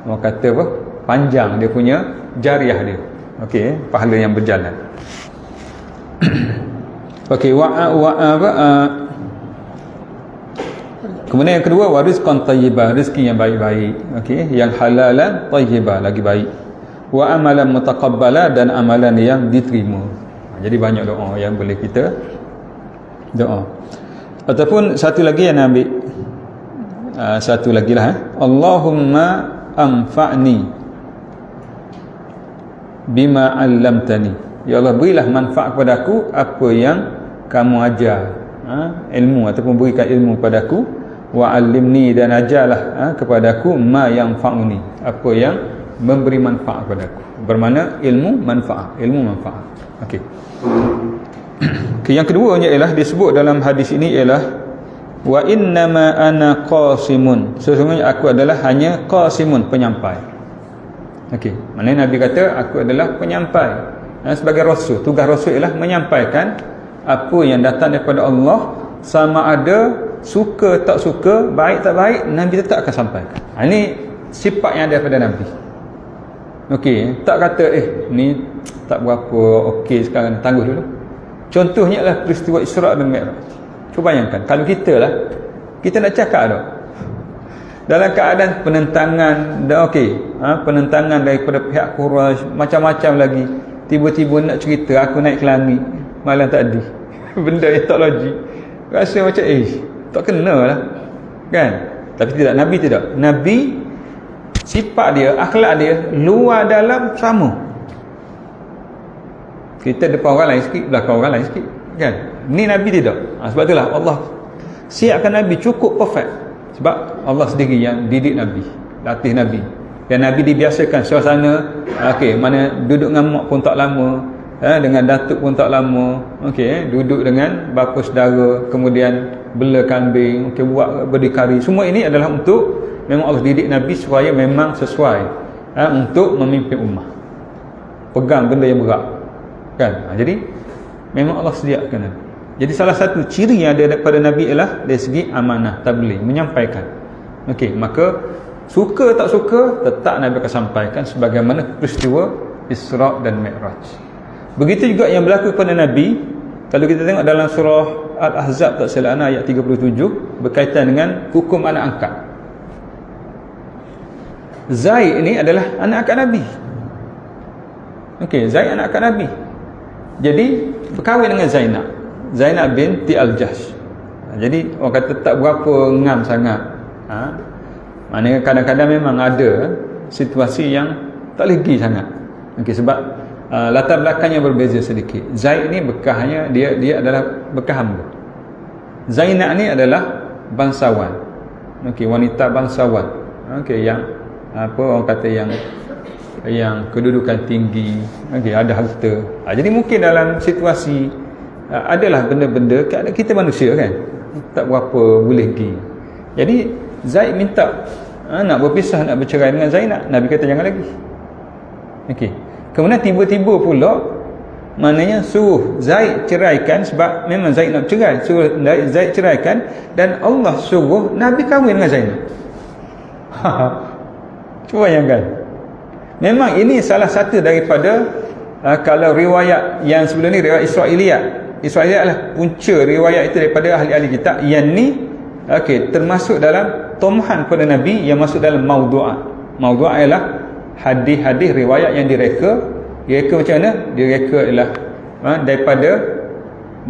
Orang kata apa? Panjang dia punya jariah dia. Pahala yang berjalan. Kemudian yang kedua, warizqan tayyibah, rezeki yang baik-baik, yang halalan tayyibah, lagi baik. Wa amalan mutaqabbala, dan amalan yang diterima. Jadi banyak doa yang boleh kita doa. Ataupun satu lagi yang ambil, satu lagi lah, Allahumma anfa'ni bima 'allamtani. Ya Allah, berilah manfaat kepada aku apa yang kamu ajar, ilmu, ataupun berikan ilmu kepadaku. Wa 'allimni, dan ajarlah kepada aku ma yanfa'uni, apa yang memberi manfaat kepada aku. Bermakna ilmu manfaat, yang keduanya ialah disebut dalam hadis ini ialah wa innama ana qasimun, sesungguhnya aku adalah hanya qasimun, penyampai. Maknanya Nabi kata aku adalah penyampai. Sebagai rasul, tugas rasul ialah menyampaikan apa yang datang daripada Allah, sama ada suka tak suka, baik tak baik, Nabi tetap akan sampaikan. Ini sifat yang ada daripada Nabi. Tak kata ni tak berapa sekarang, tangguh dulu. Contohnya adalah peristiwa Isra' dan Mi'raj. Cuba bayangkan kalau kita nak cakap dalam keadaan penentangan, penentangan daripada pihak Quraisy, macam-macam lagi, tiba-tiba nak cerita aku naik ke langit malam tadi, benda yang tak logik, rasa macam tak kena lah, kan? Tapi tidak, Nabi tidak. Nabi, sifat dia, akhlak dia, luar dalam sama. Kita depan orang lain sikit, belakang orang lain sikit, kan? Ni Nabi tidak. Sebab itulah Allah siapkan Nabi cukup perfect. Sebab Allah sendiri yang didik Nabi, latih Nabi. Dan Nabi dibiasakan suasana, mana duduk dengan mak pun tak lama, dengan datuk pun tak lama, duduk dengan bapa saudara, kemudian bela kambing, buat berdikari. Semua ini adalah untuk, memang Allah didik Nabi supaya memang sesuai untuk memimpin ummah, pegang benda yang berat, kan? Jadi memang Allah sediakan Nabi. Jadi salah satu ciri yang ada daripada Nabi ialah dari segi amanah, tabligh, menyampaikan. Maka suka tak suka, tetap Nabi akan sampaikan, sebagaimana peristiwa Isra' dan Mi'raj. Begitu juga yang berlaku kepada Nabi. Kalau kita tengok dalam surah Al-Ahzab, tak salah ayat 37, berkaitan dengan hukum anak angkat. Zaid ini adalah anak angkat Nabi. Zaid anak angkat Nabi. Jadi berkahwin dengan Zainab binti Al-Jahsh. Jadi orang kata tak berapa ngam sangat. Maknanya kadang-kadang memang ada situasi yang tak legi sangat. Sebab latar belakangnya berbeza sedikit. Zaid ni bekahnya, dia adalah bekah hamba. Zainab ni adalah bangsawan. Wanita bangsawan. Yang orang kata yang yang kedudukan tinggi, okey, ada harta. Jadi mungkin dalam situasi adalah benda-benda kita manusia kan, tak berapa boleh pergi. Jadi Zaid minta nak berpisah, nak bercerai dengan Zainab. Nabi kata jangan lagi. Okey. Kemudian tiba-tiba pula maknanya suruh Zaid ceraikan, sebab memang Zaid nak cerai, suruh Zaid ceraikan, dan Allah suruh Nabi kahwin dengan Zainab. Cuba bayangkan. Memang ini salah satu daripada kalau riwayat yang sebelum ni, riwayat Israiliyat lah punca riwayat itu daripada ahli-ahli kitab. Yang ni okey, termasuk dalam tomahan kepada Nabi yang masuk dalam maudu'at. Maudu'at ialah hadis-hadis riwayat yang direka macam mana? Direka ialah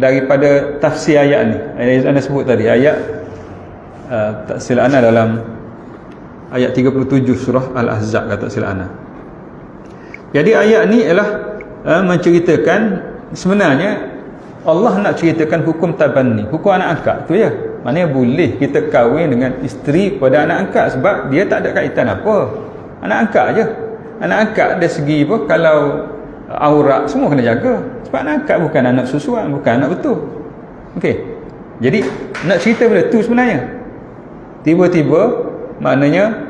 daripada tafsir ayat ni. Ayat anda sebut tadi, ayat tak silap ana dalam ayat 37 surah Al-Ahzab, kata silap ana. Jadi ayat ni ialah menceritakan sebenarnya Allah nak ceritakan hukum tabanni, hukum anak angkat tu ya. Maknanya boleh kita kahwin dengan isteri pada anak angkat, sebab dia tak ada kaitan apa. Anak angkat je. Anak angkat dari segi apa, kalau aurat semua kena jaga. Sebab anak angkat bukan anak susuan, bukan anak betul. Okey. Jadi nak cerita benda tu sebenarnya. Tiba-tiba maknanya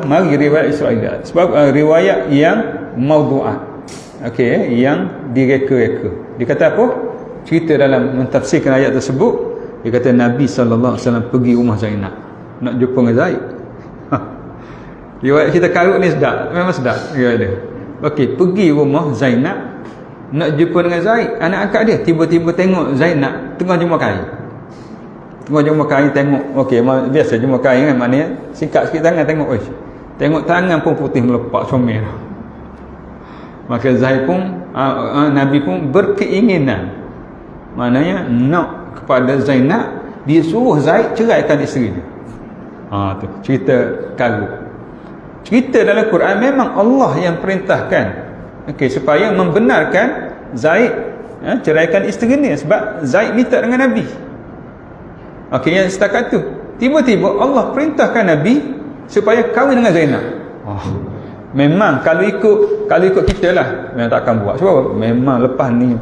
mari riwayat Israiliyat. Sebab riwayat yang maudu'at. Okey, yang direka-reka. Dia kata apa? Cerita dalam mentafsirkan ayat tersebut, dia kata Nabi SAW pergi rumah Zainab nak jumpa dengan Zaid. Riwayat kita karut ni sedap, memang sedap riwayat dia. Okey, pergi rumah Zainab nak jumpa dengan Zaid, anak angkat dia. Tiba-tiba tengok Zainab tengah jemur kain. Tengok, okey, biasa jemur kain kan, maknanya singkat sikit tangan, tengok tangan pun putih melepak comel. Maka Zaid pun Nabi pun berkeinginan, maknanya nak kepada Zainab, dia suruh Zaid ceraikan isteri dia. Tu cerita karut. Cerita dalam Quran memang Allah yang perintahkan, okey, supaya membenarkan Zaid ceraikan isteri dia, sebab Zaid minta dengan Nabi. Okey, yang setakat tu tiba-tiba Allah perintahkan Nabi supaya kahwin dengan Zainab. Memang kalau ikut kita lah memang tak akan buat. Sebab memang lepas ni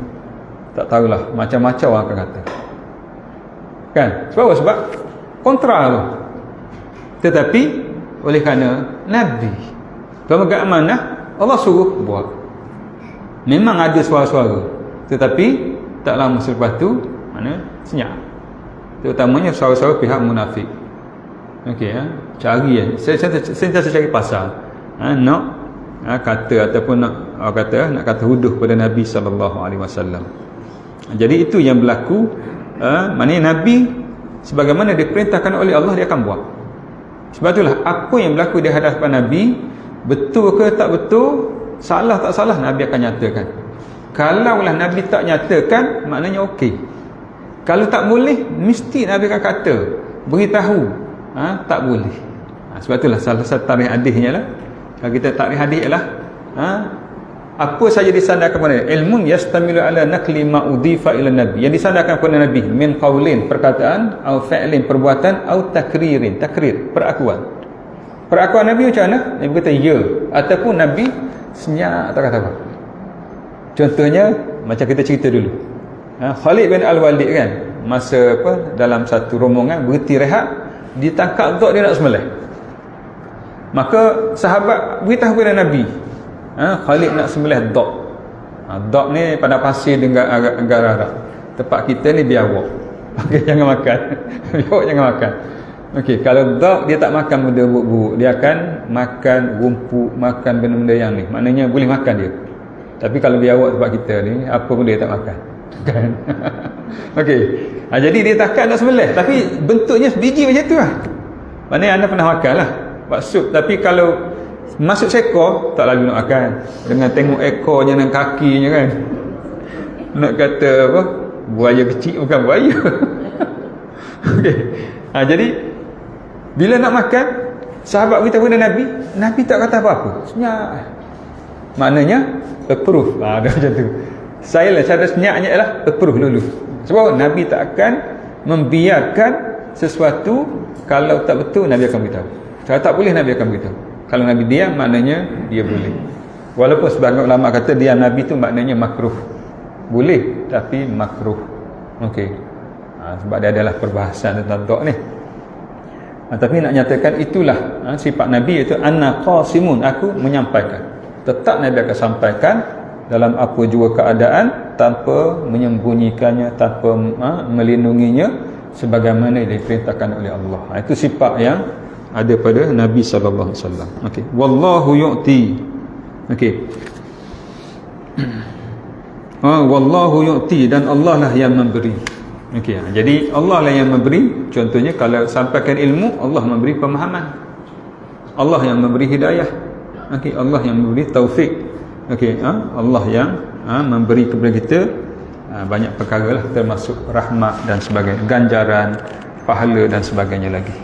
tak tahulah, macam-macam orang akan kata kan. Sebab kontra tu. Tetapi oleh kerana Nabi pemegang amanah, Allah suruh buat. Memang ada suara-suara, tetapi tak lama selepas tu mana senyap, terutamanya suara-suara pihak munafik. Okey, cari sentiasa cari pasal nak kata ataupun nak kata huduh pada Nabi SAW. Jadi itu yang berlaku. Maknanya Nabi sebagaimana diperintahkan oleh Allah, dia akan buat. Sebab itulah apa yang berlaku di hadapan Nabi, betul ke tak betul, salah tak salah, Nabi akan nyatakan. Kalaulah Nabi tak nyatakan, maknanya okey. Kalau tak boleh, mesti Nabi akan kata, beritahu tak boleh. Sebab itulah salah satu tarikh hadisnya lah, kalau kita tarikh hadis ialah apa saja disandarkan kepada ilmun yastamilu ala naqli ma udifa ila nabi, yang disandarkan kepada Nabi min qaulin, perkataan, au fi'lin, perbuatan, au takrir, perakuan Nabi macam mana? Nabi kata ya, ataupun Nabi senyap, tak kata apa. Contohnya macam kita cerita dulu, Khalid bin Al-Walid kan, masa dalam satu rombongan berhenti rehat, ditangkap dok dia nak sembelih. Maka sahabat beritahu kepada Nabi, Khalid nak sembelih dok. Dok ni pada pasir dengan agak-agak. Tempat kita ni biawak. Okey, jangan makan. Biawak jangan makan. Okey, kalau dok dia tak makan benda buruk-buruk, dia akan makan rumput, makan benda-benda yang ni. Maknanya boleh makan dia. Tapi kalau biawak tempat kita ni, apa pun dia tak makan. Kan? Okey. Jadi dia takkan nak sembelih, tapi bentuknya biji macam tu lah. Maknanya anda pernah makan lah bakso. Tapi kalau masuk seekor, tak lalu nak makan. Dengan tengok ekornya dan kakinya kan, nak kata apa, buaya kecil bukan buaya. Okay. Jadi bila nak makan, sahabat beritahu kepada Nabi, Nabi tak kata apa-apa, senyap. Maknanya approve. Dia macam tu. Saya lah cara senyapnya ialah approve dulu. Sebab Nabi tak akan membiarkan sesuatu kalau tak betul, Nabi akan beritahu. Kalau tak boleh, Nabi akan beritahu. Kalau Nabi diam maknanya dia boleh. Walaupun sebagian ulama kata diam Nabi tu maknanya makruh. Boleh tapi makruh. Okey. Sebab dia adalah perbahasan tentang tok ni. Tapi nak nyatakan itulah sifat Nabi, iaitu anna qasimun, aku menyampaikan. Tetap Nabi akan sampaikan dalam apa jua keadaan, tanpa menyembunyikannya, tanpa melindunginya, sebagaimana diperintahkan oleh Allah. Itu sifat yang ada pada Nabi sallallahu alaihi wasallam. Okey, wallahu yu'ti. Okey. Wallahu yu'ti, dan Allah lah yang memberi. Okey, jadi Allah lah yang memberi. Contohnya kalau sampaikan ilmu, Allah memberi pemahaman. Allah yang memberi hidayah. Okey, Allah yang memberi taufik. Okey, Allah yang memberi kepada kita banyak perkara lah, termasuk rahmat dan sebagainya, ganjaran, pahala dan sebagainya lagi.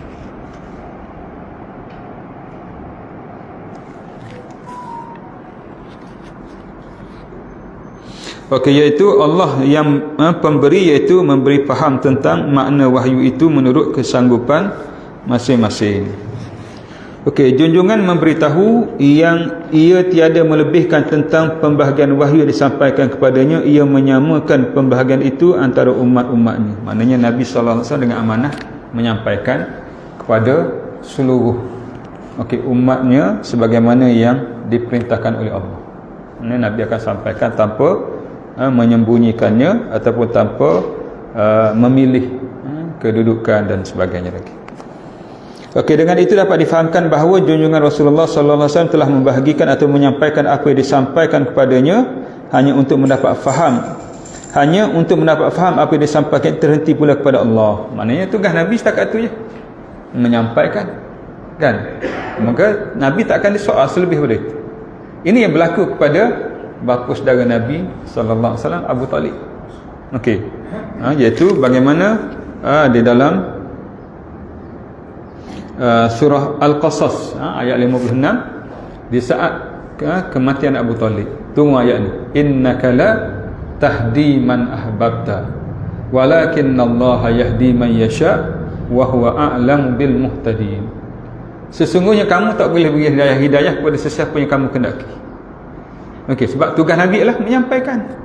Okey, iaitu Allah yang pemberi, iaitu memberi faham tentang makna wahyu itu menurut kesanggupan masing-masing. Okey, junjungan memberitahu yang ia tiada melebihkan tentang pembahagian wahyu yang disampaikan kepadanya, ia menyamakan pembahagian itu antara umat-umatnya. Maknanya Nabi sallallahu alaihi wasallam dengan amanah menyampaikan kepada seluruh umatnya sebagaimana yang diperintahkan oleh Allah. Ini Nabi akan sampaikan tanpa menyembunyikannya ataupun tanpa memilih kedudukan dan sebagainya lagi. Okey, dengan itu dapat difahamkan bahawa junjungan Rasulullah sallallahu alaihi wasallam telah membahagikan atau menyampaikan apa yang disampaikan kepadanya hanya untuk mendapat faham. Hanya untuk mendapat faham apa yang disampaikan, terhenti pula kepada Allah. Maknanya tugas Nabi setakat itu je, menyampaikan, kan? Maka Nabi tak akan disoal selebih daripada itu. Ini yang berlaku kepada bapa saudara Nabi sallallahu alaihi wasallam, Abu Talib. Okey. Iaitu bagaimana di dalam surah Al-Qasas ayat 56, di saat kematian Abu Talib. Tunggu ayat ni. Innaka la tahdi man ahbabta walakinallaha yahdi man yasha wa huwa a'lamu bil muhtadin. Sesungguhnya kamu tak boleh beri hidayah kepada sesiapa yang kamu kehendaki. Okey, sebab tugas Nabi adalah menyampaikan.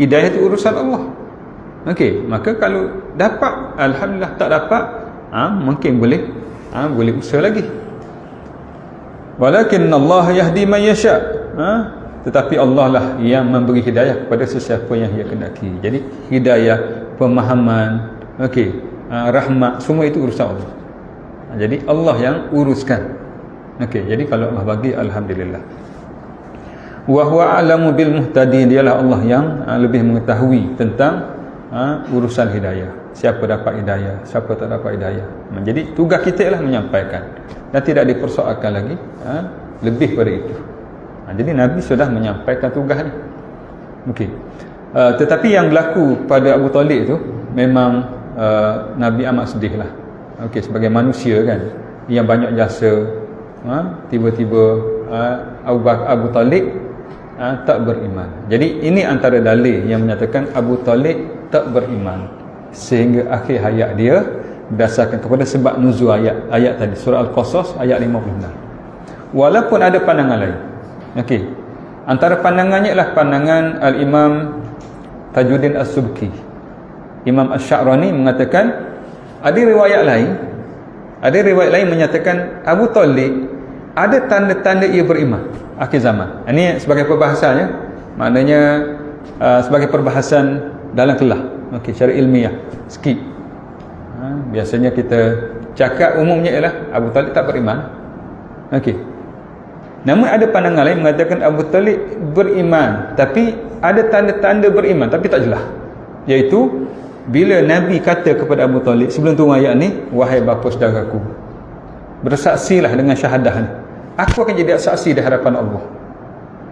Hidayah itu urusan Allah. Okey, maka kalau dapat, alhamdulillah, tak dapat, mungkin boleh usaha lagi. Walakinnallaha yahdi man yasha. Tetapi Allah lah yang memberi hidayah kepada sesiapa yang Dia kehendaki. Jadi hidayah, pemahaman, rahmat, semua itu urusan Allah. Jadi Allah yang uruskan. Okey, jadi kalau Allah bagi, alhamdulillah. Wa huwa a'lamu bil muhtadin, dialah Allah yang lebih mengetahui tentang urusan hidayah. Siapa dapat hidayah, siapa tak dapat hidayah. Jadi tugas kita ialah menyampaikan dan tidak dipersoalkan lagi lebih pada itu. Jadi Nabi sudah menyampaikan tugas ni. Okey. Tetapi yang berlaku pada Abu Talib tu memang Nabi amat sedih lah. Okey, sebagai manusia kan, yang banyak jasa, tiba-tiba Abu Talib tak beriman. Jadi ini antara dalil yang menyatakan Abu Talib tak beriman sehingga akhir hayat dia, berdasarkan kepada sebab nuzul ayat tadi, surah Al-Qasas ayat 56. Walaupun ada pandangan lain. Okey. Antara pandangannya ialah pandangan Al-Imam Tajuddin As-Subki. Imam Asy-Sya'rani mengatakan ada riwayat lain menyatakan Abu Talib ada tanda-tanda ia beriman akhir zaman. Ini sebagai perbahasannya, maknanya sebagai perbahasan dalam kelas. Okey, secara ilmiah sikit. Biasanya kita cakap umumnya ialah Abu Talib tak beriman. Okey. Namun ada pandangan lain mengatakan Abu Talib beriman, tapi ada tanda-tanda beriman tapi tak jelas. Iaitu bila Nabi kata kepada Abu Talib sebelum turun ayat ni, wahai bapa saudaraku, bersaksilah dengan syahadah ni, aku akan jadi saksi di hadapan Allah.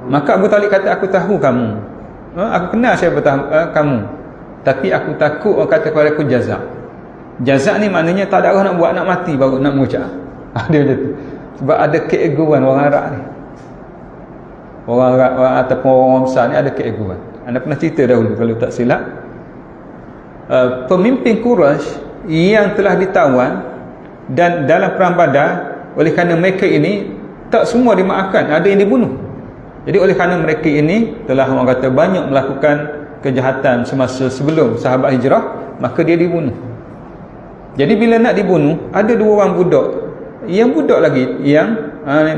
Maka Abu Talib kata, aku tahu kamu, aku kenal siapa kamu, tapi aku takut orang kata kepada aku jazak. Jazak ni maknanya tak ada orang nak buat, nak mati baru nak mengucap. Dia macam tu. Sebab ada keegoan orang Arab ni. Orang Arab ataupun orang besar ni ada keegoan. Anda pernah cerita dahulu kalau tak silap, pemimpin Quraisy yang telah ditawan dan dalam perang Badar, oleh kerana mereka ini Tak semua dimaafkan, ada yang dibunuh. Jadi oleh kerana mereka ini telah orang kata banyak melakukan kejahatan semasa sebelum sahabat hijrah, maka dia dibunuh. Jadi bila nak dibunuh, ada 2 orang budak. Yang budak lagi yang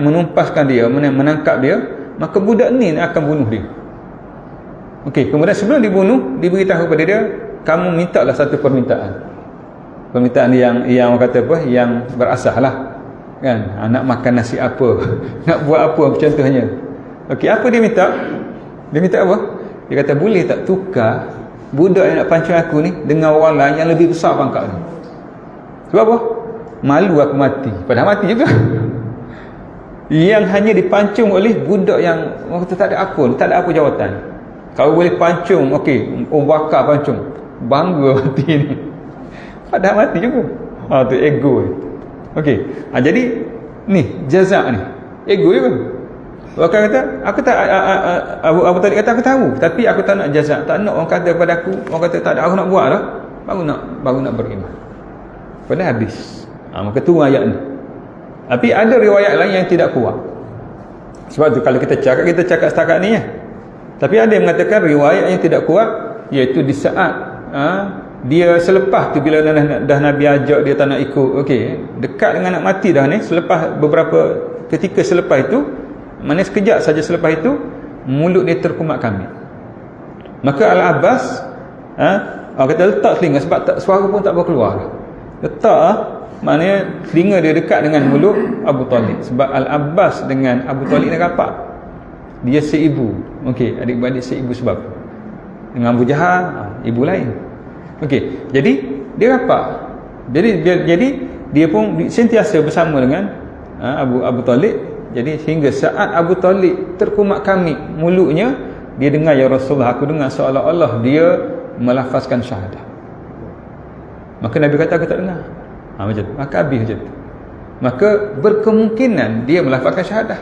menumpaskan dia, menangkap dia, maka budak ni akan bunuh dia. Okey, kemudian sebelum dibunuh, diberitahu kepada dia, kamu mintalah satu permintaan. Permintaan yang orang kata apa? Yang berasas lah. Kan? Nak makan nasi apa? Nak buat apa contohnya? Okey, apa dia minta? Dia minta apa? Dia kata, boleh tak tukar budak yang nak pancung aku ni dengan orang lain yang lebih besar pangkat ni? Sebab apa? Malu aku mati. Padahal mati juga. Yang hanya dipancung oleh budak yang orang kata tak ada akun, tak ada apa jawatan. Kalau boleh pancung, okey, bakar pancung, bangga mati ni. Padahal mati juga. Tu ego. Okey. Jadi ni jazak ni. Ego juga. Orang kata, aku tak Abu Talib kata aku tahu, tapi aku tak nak jazak, tak nak orang kata kepada aku, orang kata tak ada, aku nak buat dah. Baru nak beriman. Pada habis. Maka tu ayat ni. Tapi ada riwayat lain yang tidak kuat. Sebab tu kalau kita cakap setakat ni ya. Tapi ada yang mengatakan riwayat yang tidak kuat, iaitu di saat dia selepas tu bila dah Nabi ajak dia tak nak ikut, okey, dekat dengan nak mati dah ni, selepas beberapa ketika selepas itu, mana sekejap saja selepas itu, mulut dia terkumat kamit. Maka Al-Abbas orang kata letak telinga, sebab suara pun tak berkeluar. Letak maknanya telinga dia dekat dengan mulut Abu Talib, sebab Al-Abbas dengan Abu Talib ni rapat. Dia seibu. Okey, adik-beradik seibu sebab dengan Abu Jahal ibu lain. Okey, jadi dia rapat. Jadi dia pun sentiasa bersama dengan Abu Talib. Jadi sehingga saat Abu Talib terkumat kamit mulutnya, dia dengar, ya Rasulullah, aku dengar seolah-olah dia melafazkan syahadah. Maka Nabi kata, aku tak dengar. Macam tu. Maka habis macam tu. Maka berkemungkinan dia melafazkan syahadah.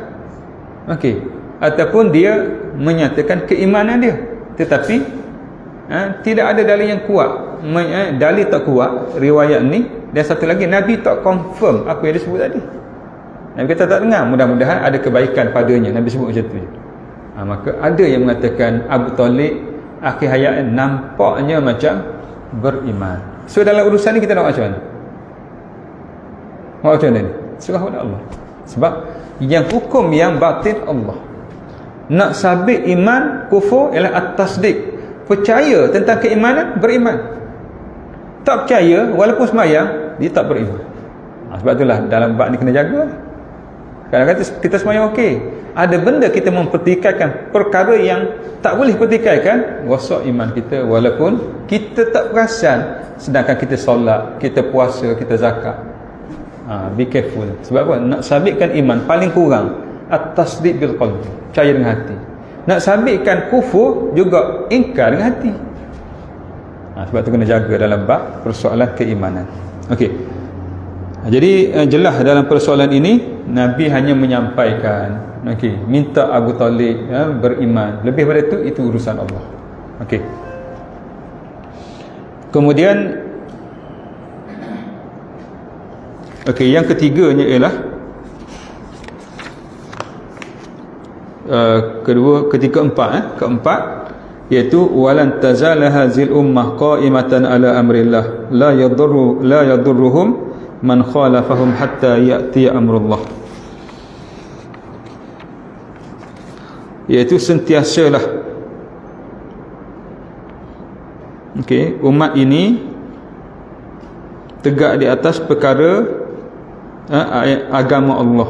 Okey. Ataupun dia menyatakan keimanan dia. Tetapi tidak ada dalil yang kuat. Dalil tak kuat riwayat ni. Dan satu lagi, Nabi tak confirm apa yang disebut tadi. Nabi kata tak dengar, mudah-mudahan ada kebaikan padanya. Nabi sebut macam tu. Maka ada yang mengatakan Abu Talib akhir hayat nampaknya macam beriman. So dalam urusan ni kita nak macam mana? Macam mana ni? Serah pada Allah. Sebab yang hukum yang batin Allah. Nak sabit iman kufur ialah at-tasdiq. Percaya tentang keimanan, beriman. Tak percaya walaupun sembahyang, dia tak beriman. Sebab itulah dalam bab ni kena jaga. Kadang-kadang kita sembahyang okey, ada benda kita mempertikaikan, perkara yang tak boleh pertikaikan, rosak iman kita walaupun kita tak perasan, sedangkan kita solat, kita puasa, kita zakat. Be careful. Sebab apa? Nak sabitkan iman paling kurang at-tasdiq bil qalbi, percaya dengan hati. Nak sabitkan kufur juga ingkar dengan hati. Sebab tu kena jaga dalam bab persoalan keimanan. Okey. Jadi jelas dalam persoalan ini Nabi hanya menyampaikan, okey, minta Abu Talib beriman. Lebih daripada itu urusan Allah. Okey. Kemudian yang ketiganya ialah keempat iaitu walan tazala hazil ummah qa'imatan ala amrillah la yadurruhum man khalafahum hatta ya'ti amrullah. Iaitu sentiasalah umat ini tegak di atas perkara agama Allah.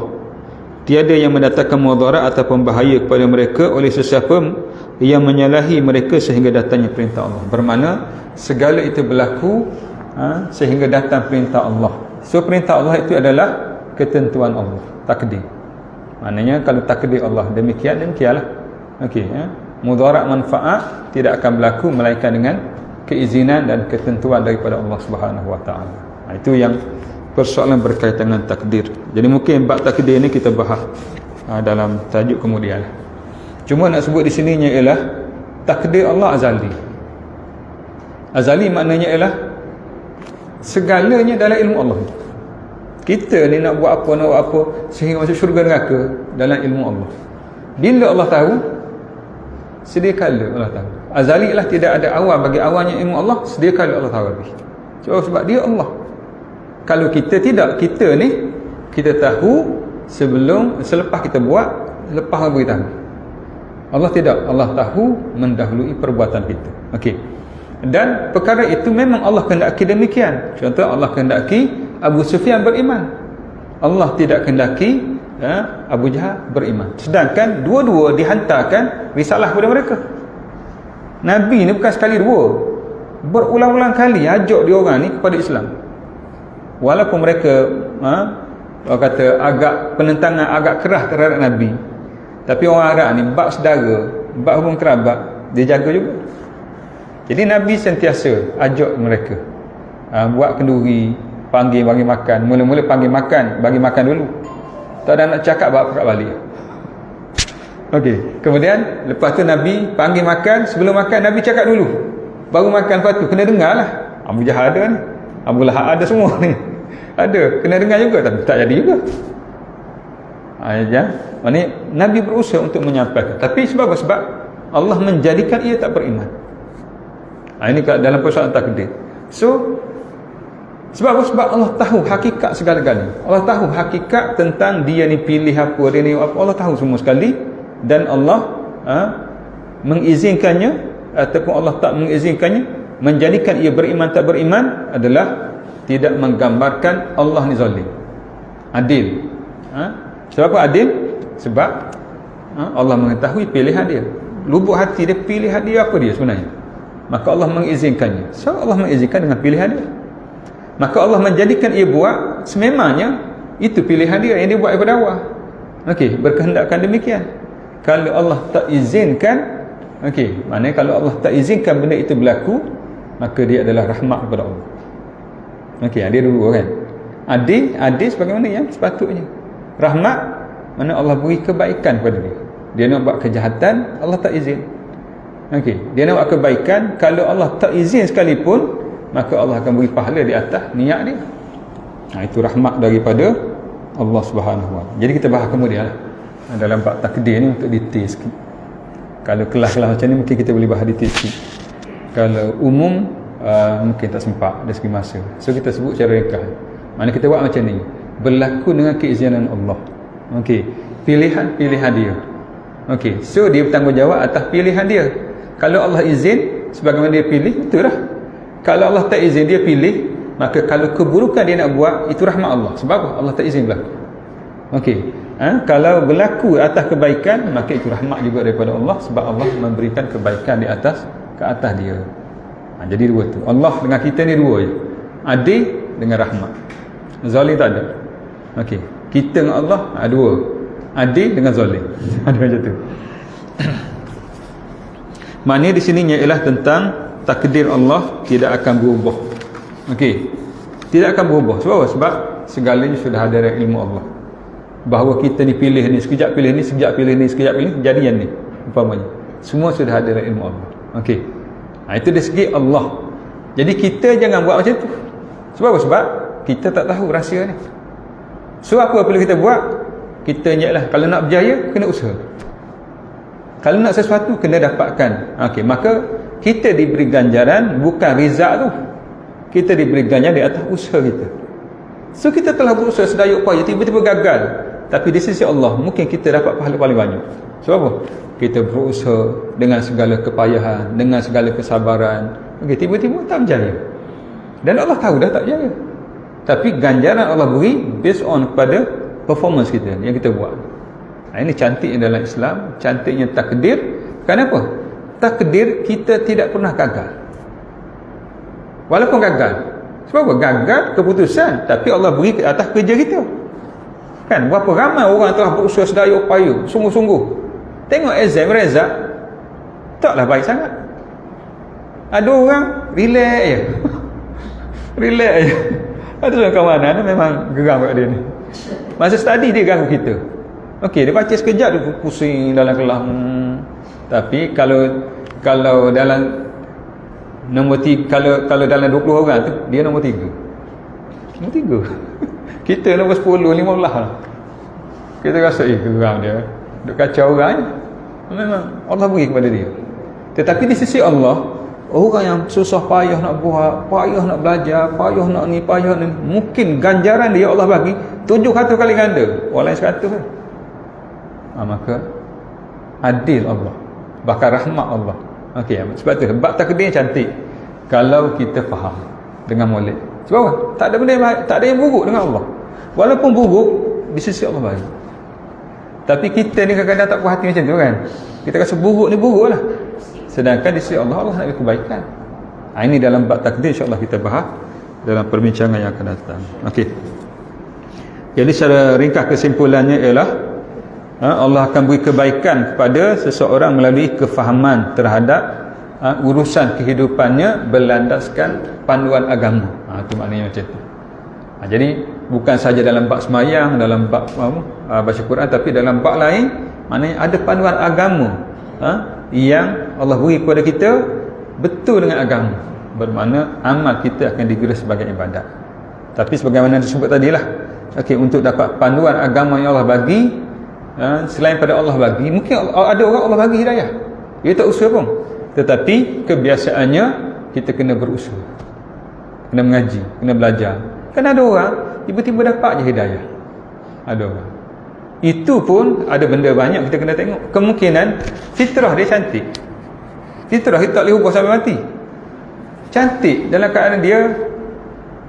Tiada yang mendatangkan mudarat ataupun bahaya kepada mereka oleh sesiapa yang menyalahi mereka sehingga datangnya perintah Allah. Bermakna segala itu berlaku sehingga datang perintah Allah. So perintah Allah itu adalah ketentuan Allah, takdir. Maknanya kalau takdir Allah demikianlah. Mudarat manfaat tidak akan berlaku melainkan dengan keizinan dan ketentuan daripada Allah Subhanahu Wa Taala. Itu yang persoalan berkaitan dengan takdir. Jadi mungkin bab takdir ni kita bahas dalam tajuk kemudian. Cuma nak sebut di sininya ialah takdir Allah azali. Azali maknanya ialah segalanya dalam ilmu Allah. Kita ni nak buat apa sehingga masuk syurga neraka dalam ilmu Allah. Bila Allah tahu, sedia kala Allah tahu. Azali lah, tidak ada awal bagi awalnya ilmu Allah, sedia kala Allah tahu habis. Sebab dia Allah. Kalau kita tidak, kita ni kita tahu selepas kita buat, lepas Allah beritahu. Allah tidak, Allah tahu mendahului perbuatan kita. Okey. Dan perkara itu memang Allah kehendaki demikian. Contoh, Allah kehendaki Abu Sufyan beriman. Allah tidak kehendaki Abu Jahal beriman. Sedangkan dua-dua dihantarkan risalah kepada mereka. Nabi ni bukan sekali dua, berulang-ulang kali ajak dia orang ni kepada Islam. Walaupun mereka orang kata agak penentangan agak keras terhadap Nabi, tapi orang Arab ni bab saudara, bab hubung kerabat dia jaga juga. Jadi Nabi sentiasa ajak mereka buat kenduri, panggil bagi makan. Mula-mula panggil makan, bagi makan dulu. Tak ada nak cakap bawa perkat balik. Okey, kemudian lepas tu Nabi panggil makan, sebelum makan Nabi cakap dulu. Baru makan, lepas tu kena dengar lah. Abu Jahal ada ni, Abu Lahab ada, semua ni ada, kena dengar juga, tapi tak jadi juga. Maksudnya Nabi berusaha untuk menyampaikan, tapi sebab Allah menjadikan ia tak beriman. Ini dalam persoalan takdir. So sebab Allah tahu hakikat segala-galanya. Allah tahu hakikat tentang dia ni pilih apa, dia ni apa, Allah tahu semua sekali. Dan Allah mengizinkannya ataupun Allah tak mengizinkannya, menjadikan ia beriman tak beriman adalah tidak menggambarkan Allah ni zalim. Adil. Sebab apa adil? Sebab Allah mengetahui pilihan dia. Lubuk hati dia, pilihan dia apa dia sebenarnya. Maka Allah mengizinkannya. So Allah mengizinkan dengan pilihan dia. Maka Allah menjadikan ia buat sememangnya itu pilihan dia yang dia buat daripada awal. Okey, berkehendakkan demikian. Kalau Allah tak izinkan, okey, maknanya kalau Allah tak izinkan benda itu berlaku, maka dia adalah rahmat kepada Allah. Okey, ada dua kan. Adil sebagaimana yang sepatutnya. Rahmat, mana Allah beri kebaikan kepada dia. Dia nak buat kejahatan, Allah tak izin. Okey, dia nak buat kebaikan, kalau Allah tak izin sekalipun, maka Allah akan beri pahala di atas niat dia. Itu rahmat daripada Allah Subhanahu Wa Taala. Jadi kita bahas kemudian dalam bab takdir ni untuk detail sikit. Kalau kelas-kelas macam ni mungkin kita boleh bahas detail sikit. Kalau umum mungkin tak sempat dari segi masa. So kita sebut secara ringkas. Mana kita buat macam ni, berlaku dengan keizinan Allah. Okey, pilihan dia. Okey, so dia bertanggungjawab atas pilihan dia. Kalau Allah izin sebagaimana dia pilih, betul lah. Kalau Allah tak izin dia pilih, maka kalau keburukan dia nak buat, itu rahmat Allah. Sebab apa? Allah tak izin berlaku. Okey, kalau berlaku atas kebaikan, maka itu rahmat juga daripada Allah, sebab Allah memberikan kebaikan di atas ke atas dia. Jadi dua tu. Allah dengan kita ni dua je. Adil dengan rahmat. Zalim tak ada. Okey, kita dengan Allah dua. Adil dengan zalim. Ada macam tu. Maknanya di sininya ialah tentang takdir Allah tidak akan berubah. Okey, tidak akan berubah. Sebab apa? Sebab segalanya sudah ada dalam ilmu Allah. Bahawa kita ni pilih ni, sekejap pilih ni, sekejap pilih ni, sekejap pilih ni, jadi yang ni umpamanya. Semua sudah ada dalam ilmu Allah. Okey, itu dari segi Allah. Jadi kita jangan buat macam tu. Sebab apa? Sebab kita tak tahu rahsia ni. So apa perlu kita buat? Kita ingatlah, kalau nak berjaya kena usaha. Kalau nak sesuatu kena dapatkan. Okey, maka kita diberi ganjaran bukan rizak tu. Kita diberi ganjaran di atas usaha kita. So kita telah berusaha sedaya upaya, tiba-tiba gagal. Tapi di sisi Allah mungkin kita dapat pahala paling banyak. Sebab apa? Kita berusaha dengan segala kepayahan, dengan segala kesabaran. Okey, tiba-tiba tak berjaya. Dan Allah tahu dah tak berjaya. Tapi ganjaran Allah beri based on kepada performance kita yang kita buat. Ini cantiknya dalam Islam, cantiknya takdir. Kenapa? Takdir kita tidak pernah gagal. Walaupun gagal. Sebab apa? Gagal keputusan, tapi Allah beri ke atas kerja kita. Kan? Berapa ramai orang telah berusaha sedaya upaya, sungguh-sungguh. Tengok exam result, taklah baik sangat. Ada orang relax je. Relax je. Ada orang kawan ada memang geram kat dia ni. Masa study dia ganggu kita. Okey, dia baca sekejap dia pusing dalam kelas. Tapi kalau dalam nombor 3, kalau dalam 20 orang tu dia nombor 3. Nombor 3. Kita nombor 10, 15 lah. Kita rasa geram dia. Duk kacau orang. Memang Allah beri kepada dia. Tetapi di sisi Allah, orang yang susah payah nak buat, payah nak belajar, payah nak ni, payah ni, mungkin ganjaran dia Allah bagi 700 kali ganda. Orang lain 100 kan. Maka adil Allah, bahkan rahmat Allah. Okey, sebab tu bab takdir cantik kalau kita faham dengan molek. Sebab apa? Tak ada benda yang baik, tak ada yang buruk dengan Allah. Walaupun buruk di sisi Allah baik. Tapi kita ni kadang-kadang tak puas hati macam tu kan. Kita rasa buruk ni buruk lah. Sedangkan di sisi Allah, Allah nak bagi kebaikan. Ini dalam bab takdir, insya-Allah kita bahas dalam perbincangan yang akan datang. Okey. Jadi secara ringkas kesimpulannya ialah Allah akan beri kebaikan kepada seseorang melalui kefahaman terhadap urusan kehidupannya berlandaskan panduan agama. Itu maknanya macam tu. Jadi bukan saja dalam bab semayang, dalam bab baca Quran, tapi dalam bab lain maknanya ada panduan agama yang Allah beri kepada kita betul dengan agama. Bermakna amal kita akan dikira sebagai ibadat. Tapi sebagaimana disebut tadilah, untuk dapat panduan agama yang Allah bagi, selain pada Allah bagi, mungkin ada orang Allah bagi hidayah, dia tak usaha pun, tetapi kebiasaannya kita kena berusaha, kena mengaji, kena belajar. Kan ada orang tiba-tiba dapat je hidayah, ada orang. Itu pun ada benda banyak kita kena tengok. Kemungkinan fitrah dia cantik, fitrah kita tak boleh ubah sampai mati, cantik dalam keadaan dia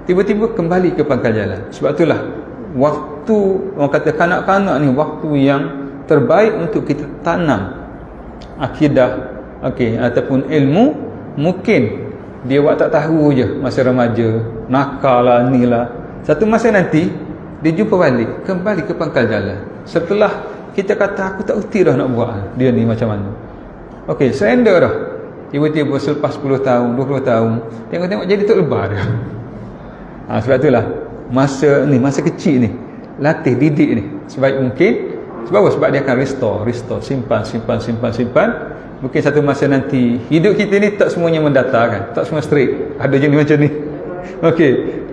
tiba-tiba kembali ke pangkal jalan. Sebab itulah waktu, orang kata kanak-kanak ni waktu yang terbaik untuk kita tanam akidah, ataupun ilmu. Mungkin dia buat tak tahu je masa remaja, nakal lah, ni lah. Satu masa nanti dia jumpa balik, kembali ke pangkal jalan. Setelah kita kata aku tak erti dah nak buat dia ni macam mana, surrender dah. Tiba-tiba selepas 10 tahun, 20 tahun, tengok-tengok jadi tak lebar dia. Sebab itulah masa kecil ni, latih, didik ni sebaik mungkin. Sebab apa? Sebab dia akan restore, simpan. Mungkin satu masa nanti hidup kita ni tak semuanya mendatar kan, tak semua straight, ada jenis macam ni.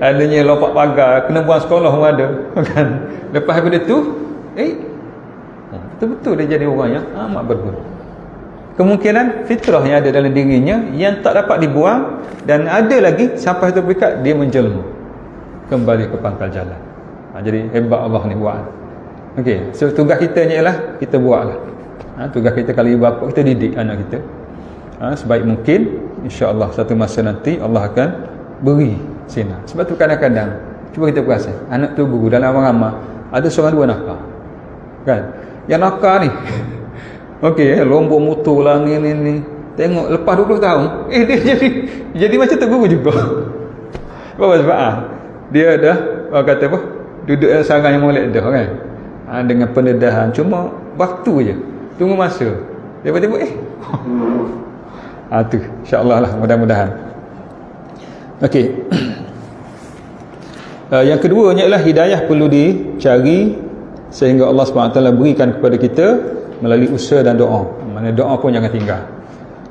Adanya lompat pagar, kena buang sekolah pun ada kan. Lepas daripada tu betul-betul dia jadi orang yang amat berguna. Kemungkinan fitrah yang ada dalam dirinya yang tak dapat dibuang, dan ada lagi sampai satu peringkat dia menjelma kembali ke pangkal jalan. Jadi hebat Allah ni buat. So tugas kita ni ialah kita buatlah. Tugas kita kalau ibu bapa, kita didik anak kita sebaik mungkin. InsyaAllah satu masa nanti Allah akan beri sinar. Sebab tu kadang-kadang cuba kita perasan, anak tu guru dalam ramai ada seorang dua nakal kan. Yang nakal ni lombok motor lah, ni tengok lepas 20 tahun dia jadi macam tu guru juga. Sebab dia dah kata apa, duduk dalam sarang yang molek dah kan, dengan pendedahan, cuma waktu je, tunggu masa tiba-tiba tu insya-Allah lah, mudah-mudahan. Yang keduanya ialah hidayah perlu dicari sehingga Allah SWT berikan kepada kita melalui usaha dan doa. Mana doa pun jangan tinggal.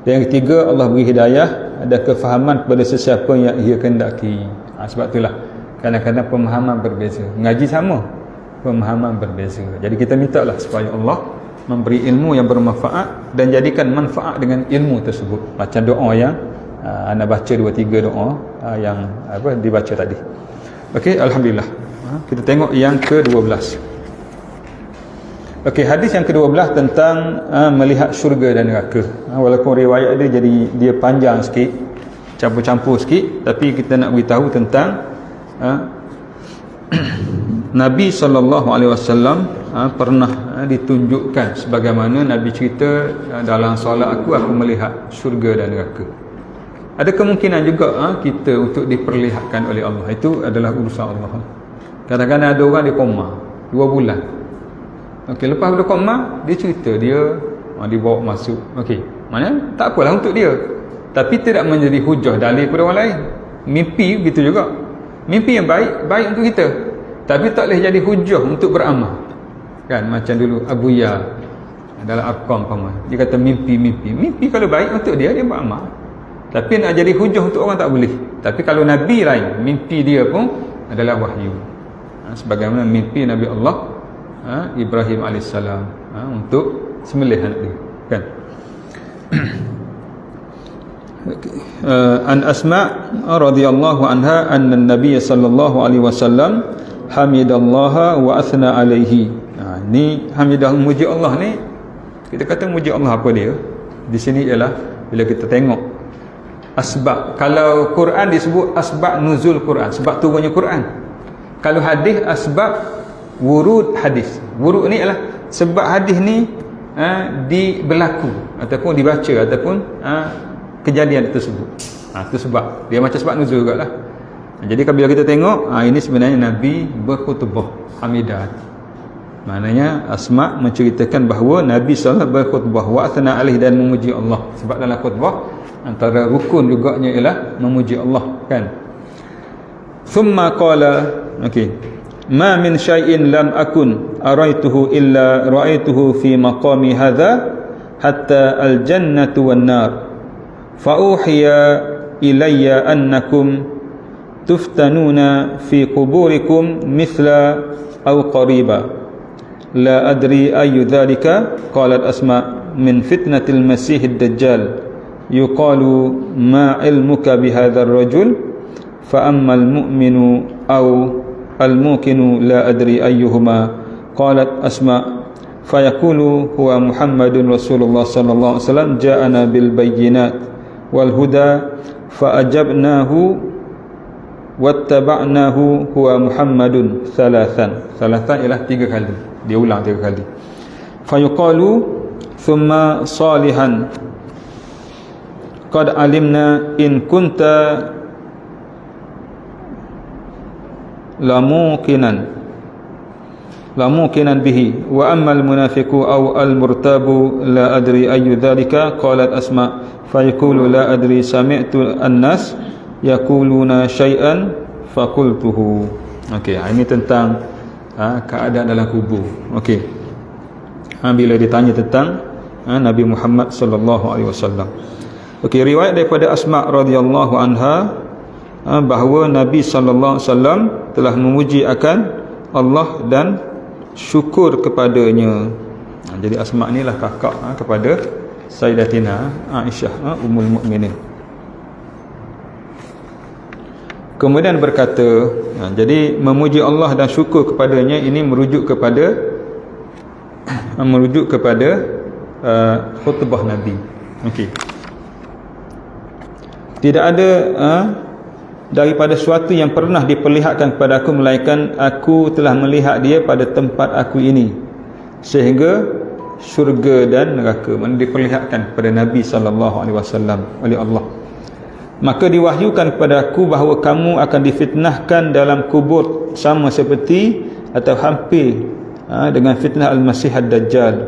Dan yang ketiga, Allah beri hidayah, ada kefahaman kepada sesiapa yang ia kehendaki. Sebab itulah kadang-kadang pemahaman berbeza. Mengaji sama, pemahaman berbeza. Jadi kita mintalah supaya Allah memberi ilmu yang bermanfaat dan jadikan manfaat dengan ilmu tersebut. Macam doa yang anda baca 2-3 doa yang dibaca tadi. Alhamdulillah. Kita tengok yang ke-12. Hadis yang ke-12 tentang melihat syurga dan neraka. Walaupun riwayat dia jadi dia panjang sikit, campur-campur sikit, tapi kita nak beritahu tentang Nabi SAW pernah ditunjukkan sebagaimana Nabi cerita dalam solat aku melihat syurga dan neraka. Ada kemungkinan juga kita untuk diperlihatkan oleh Allah. Itu adalah urusan Allah. Kadang-kadang ada orang dia koma 2 bulan. Lepas dia koma, dia cerita dia dibawa masuk. Maknanya tak apalah untuk dia, tapi tidak menjadi hujah dalil kepada orang lain. Mimpi begitu juga. Mimpi yang baik untuk kita, tapi tak boleh jadi hujah untuk beramal. Kan macam dulu Abu Ya dalam Arqam paman, dia kata mimpi kalau baik untuk dia beramal. Tapi nak jadi hujah untuk orang tak boleh. Tapi kalau Nabi lain, mimpi dia pun adalah wahyu. Sebagaimana mimpi Nabi Allah Ibrahim AS untuk sembelih anak dia, kan? An Asma radhiyallahu anha anna Nabi sallallahu alaihi wasallam hamidallaha wa athna alaihi. Ni hamidah, muji Allah ni, kita kata muji Allah apa dia? Di sini ialah bila kita tengok asbab. Kalau Quran disebut asbab nuzul Quran, sebab turunnya Quran. Kalau hadis asbab wurud hadis. Wurud ni ialah sebab hadis ni berlaku ataupun dibaca ataupun kejadian tersebut. Itu sebab dia macam sebab nuzul jugalah. Jadi bila kita tengok ini sebenarnya Nabi berkhutbah hamidah. Maknanya Asma menceritakan bahawa Nabi SAW berkhutbah wa athna alaih, dan memuji Allah. Sebab dalam khutbah antara rukun juganya ialah memuji Allah, kan? Thumma qala, ma min syai'in lam akun araituhu illa ra'aituhu fi maqami hadha hatta al-jannatu wan nar. فأوحي إلي أنكم تفتنون في قبوركم مثل أو قريبا لا أدري أي ذلك. قالت أسماء من فتنة المسيح الدجال يقال ما علمك بهذا الرجل فأما المؤمن أو الموقن لا أدري أيهما. قالت أسماء فيقول هو محمد رسول الله صلى الله عليه وسلم جاءنا بالبينات والهدى فأجبناه واتبعناه هو محمد ثلاثا ialah 3 kali, dia ulang 3 kali. فيقال ثم صالحا قد علمنا إن كنت لموقنا به وأما المنافق أو المرتاب لا أدري أي ذلك. قالت أسماء فيقول لا أدري سمعت الناس يقولون شيئا فقلته. Ini tentang keadaan dalam kubur. Bila ditanya tentang Nabi Muhammad sallallahu alaihi wasallam. Riwayat daripada Asma radhiyallahu anha bahawa Nabi sallallahu alaihi wasallam telah memuji akan Allah dan syukur kepadanya. Jadi Asma ni lah kakak kepada Sayyidatina Aisyah Ummul Mukminin. Kemudian berkata, jadi memuji Allah dan syukur kepadanya ini merujuk kepada khutbah Nabi. Tidak ada daripada sesuatu yang pernah diperlihatkan kepada aku melainkan aku telah melihat dia pada tempat aku ini, sehingga syurga dan neraka. Mana diperlihatkan kepada Nabi SAW oleh Allah. Maka diwahyukan kepada aku bahawa kamu akan difitnahkan dalam kubur sama seperti atau hampir dengan fitnah Al-Masih Ad-Dajjal.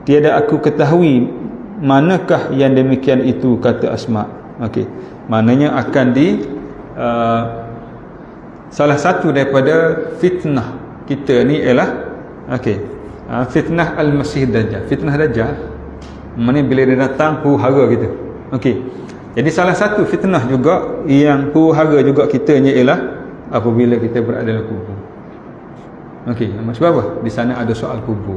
Tiada aku ketahui manakah yang demikian itu, kata Asma. Maknanya akan salah satu daripada fitnah kita ni ialah fitnah Al-Masih Dajjal. Fitnah Dajjal maknanya bila dia datang huru-hara kita. Jadi salah satu fitnah juga yang huru-hara juga kitanya ialah apabila kita berada dalam kubur. Sebab apa? Di sana ada soal kubur.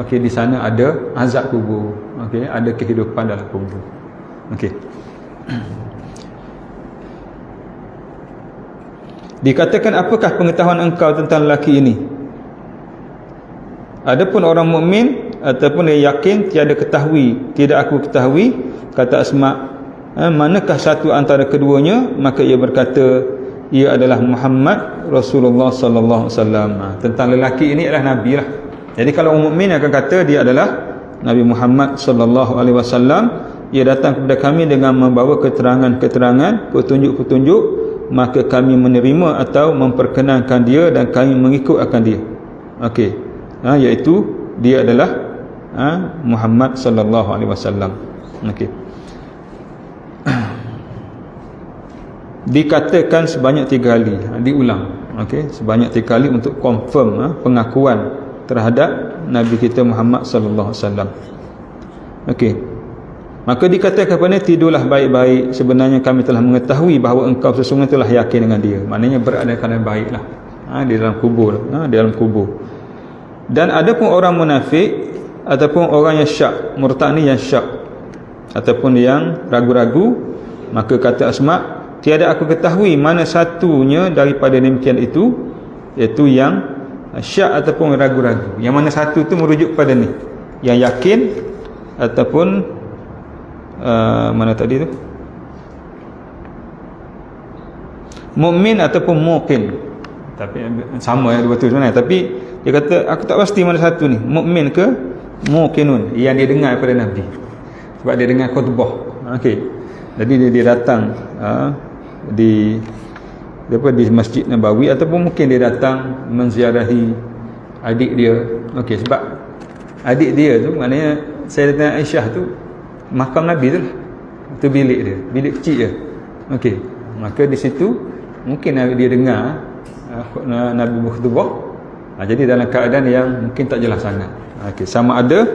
Di sana ada azab kubur. Ada kehidupan dalam kubur. Dikatakan, apakah pengetahuan engkau tentang lelaki ini? Adapun orang mukmin ataupun dia yakin tidak aku ketahui, kata Asma, manakah satu antara keduanya? Maka ia berkata, ia adalah Muhammad Rasulullah sallallahu alaihi wasallam. Tentang lelaki ini adalah Nabi lah. Jadi kalau orang mukmin akan kata dia adalah Nabi Muhammad sallallahu alaihi wasallam. Ia datang kepada kami dengan membawa keterangan-keterangan, petunjuk-petunjuk, maka kami menerima atau memperkenankan dia dan kami mengikut akan dia. Iaitu dia adalah Muhammad sallallahu alaihi wasallam. Dikatakan sebanyak 3 kali, diulang. Sebanyak 3 kali untuk confirm pengakuan terhadap Nabi kita Muhammad sallallahu alaihi wasallam. Maka dikatakan kepada tidurlah baik-baik, sebenarnya kami telah mengetahui bahawa engkau sesungguhnya telah yakin dengan dia. Maknanya berada dalam baiklah, di dalam kubur, di dalam kubur. Dan ada pun orang munafik ataupun orang yang syak, murtad ni yang syak ataupun yang ragu-ragu, maka kata Asma, tiada aku ketahui mana satunya daripada demikian itu, iaitu yang syak ataupun ragu-ragu. Yang mana satu tu merujuk pada ni, yang yakin ataupun mana tadi tu, mukmin ataupun muqin. Tapi sama dua tu sebenarnya, tapi dia kata aku tak pasti mana satu ni, mukmin ke muqinun, yang dia dengar daripada Nabi, sebab dia dengar khutbah. Okey, jadi dia datang di Masjid Nabawi, ataupun mungkin dia datang menziarahi adik dia. Okey, sebab adik dia tu maknanya Sayyidatina Aisyah tu makam Nabi tu lah, itu bilik dia, bilik kecil je. Okey, maka di situ mungkin dia dengar Nabi berkhutbah. Jadi dalam keadaan yang mungkin tak jelas sangat. Okey, sama ada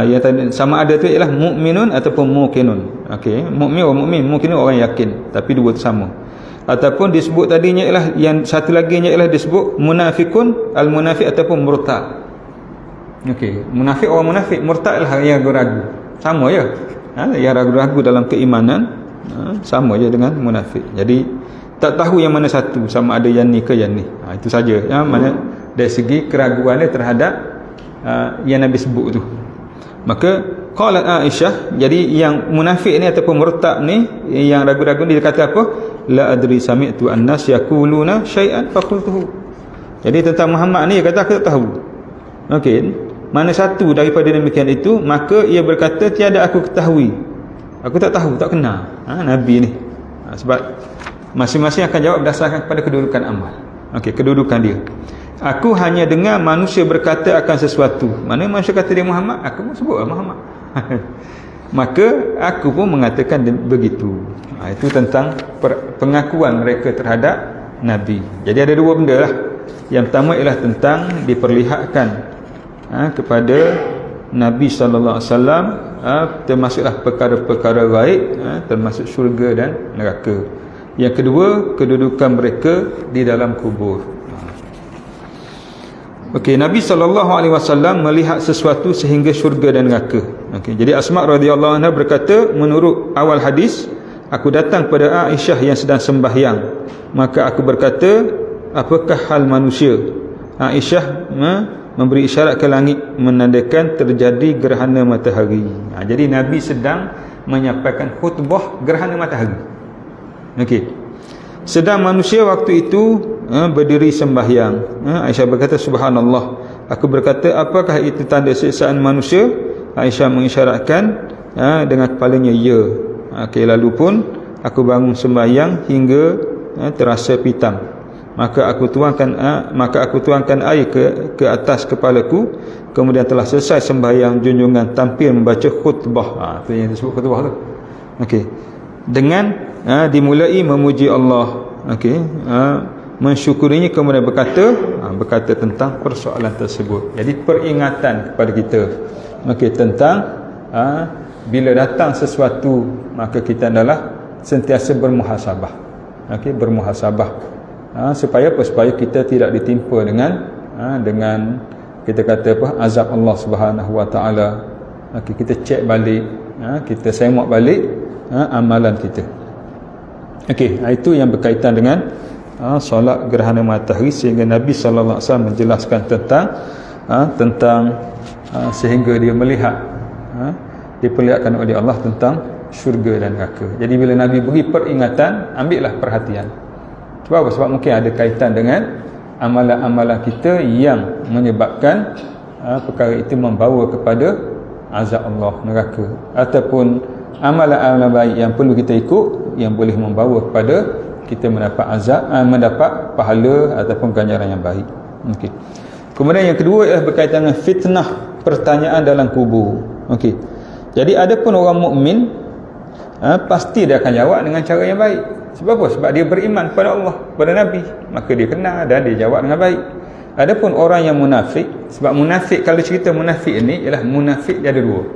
yang tadi, sama ada tu ialah mukminun ataupun muqinun. Okey, mukmin orang mukmin, muqinun orang yakin, tapi dua tu sama. Ataupun disebut tadinya ialah yang satu lagi ialah disebut munafikun, al-munafiq ataupun murtad. Okey, munafik orang munafik, murtad lah yang ragu-ragu. Sama je. Yang ragu-ragu dalam keimanan sama je dengan munafik. Jadi tak tahu yang mana satu, sama ada yang ni ke yang ni. Itu saja. Mana dari segi keraguan dia terhadap yang Nabi sebut tu. Maka qalat Aisyah, jadi yang munafik ni ataupun murtad ni, yang ragu-ragu ni, dia kata apa? La adri sami'tu an-nas yaquluna syai'an faqultuhu. Jadi tentang Muhammad ni dia kata aku tak tahu. Okey, mana satu daripada demikian itu, maka ia berkata tiada aku ketahui. Aku tak tahu, tak kenal Nabi ni. Sebab masing-masing akan jawab berdasarkan kepada kedudukan amal. Okey, kedudukan dia. Aku hanya dengar manusia berkata akan sesuatu. Mana manusia kata dia Muhammad, aku pun sebut Muhammad. Maka aku pun mengatakan begitu. Itu tentang pengakuan mereka terhadap Nabi. Jadi ada dua benda lah. Yang pertama ialah tentang diperlihatkan kepada Nabi SAW, termasuklah perkara-perkara gaib, termasuk syurga dan neraka. Yang kedua, kedudukan mereka di dalam kubur. Okey, Nabi SAW melihat sesuatu sehingga syurga dan neraka. Okey, jadi Asma radhiyallahu anha berkata, menurut awal hadis, aku datang kepada Aisyah yang sedang sembahyang, maka aku berkata, apakah hal manusia? Aisyah memberi isyarat ke langit menandakan terjadi gerhana matahari. Jadi Nabi sedang menyampaikan khutbah gerhana matahari. Okey, sedang manusia waktu itu berdiri sembahyang. Aisyah berkata, subhanallah. Aku berkata, apakah itu tanda siksaan manusia? Aisyah mengisyaratkan dengan kepalanya, ya. Okey, lalu pun aku bangun sembahyang hingga terasa pitam. Maka aku tuangkan air ke atas kepalaku. Kemudian telah selesai sembahyang, junjungan tampil membaca khutbah. Itu yang disebut khutbah tu. Okey, dengan dimulai memuji Allah. Okey, mensyukurinya, kemudian berkata tentang persoalan tersebut. Jadi peringatan kepada kita, okey, tentang bila datang sesuatu, maka kita adalah sentiasa bermuhasabah. Okey, bermuhasabah. Supaya apa? Supaya kita tidak ditimpa dengan kita kata apa, azab Allah Subhanahu Wa Taala. Okey, kita cek balik, kita semak balik amalan kita. Okey, itu yang berkaitan dengan solat gerhana matahari, sehingga Nabi sallallahu alaihi wasallam menjelaskan tentang sehingga dia melihat diperlihatkan oleh Allah tentang syurga dan neraka. Jadi bila Nabi beri peringatan, ambillah perhatian. Sebab apa? Sebab mungkin ada kaitan dengan amalan-amalan kita yang menyebabkan perkara itu membawa kepada azab Allah, neraka, ataupun amalan-amalan baik yang perlu kita ikut yang boleh membawa kepada kita mendapat azab, mendapat pahala ataupun ganjaran yang baik. Okey. Kemudian yang kedua ialah berkaitan dengan fitnah pertanyaan dalam kubur. Okey. Jadi ada pun orang mukmin pasti dia akan jawab dengan cara yang baik. Sebab apa? Sebab dia beriman kepada Allah, kepada Nabi, maka dia kenal dan dia jawab dengan baik. Ada pun orang yang munafik. Sebab munafik, kalau cerita munafik ini ialah munafik dia ada dua.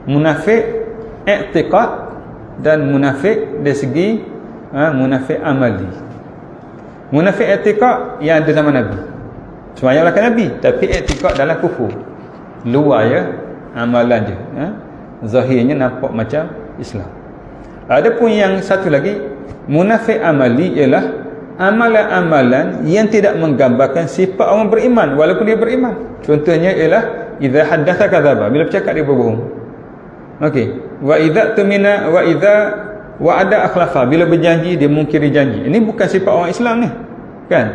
Munafik i'tiqad dan munafik dari segi munafik amali. Munafik i'tiqad yang ada zaman Nabi, sembahyang belakang Nabi, tapi i'tiqad dalam kufur, luar ya, amalan je, zahirnya nampak macam Islam. Adapun yang satu lagi, munafik amali ialah amalan-amalan yang tidak menggambarkan sifat orang beriman walaupun dia beriman. Contohnya ialah idza haddatha kadzaba, bila bercakap dia berbohong. Okey, wa idza tumina wa idza wa'ada akhlafa, bila berjanji dia mungkiri janji. Ini bukan sifat orang Islam ni, kan?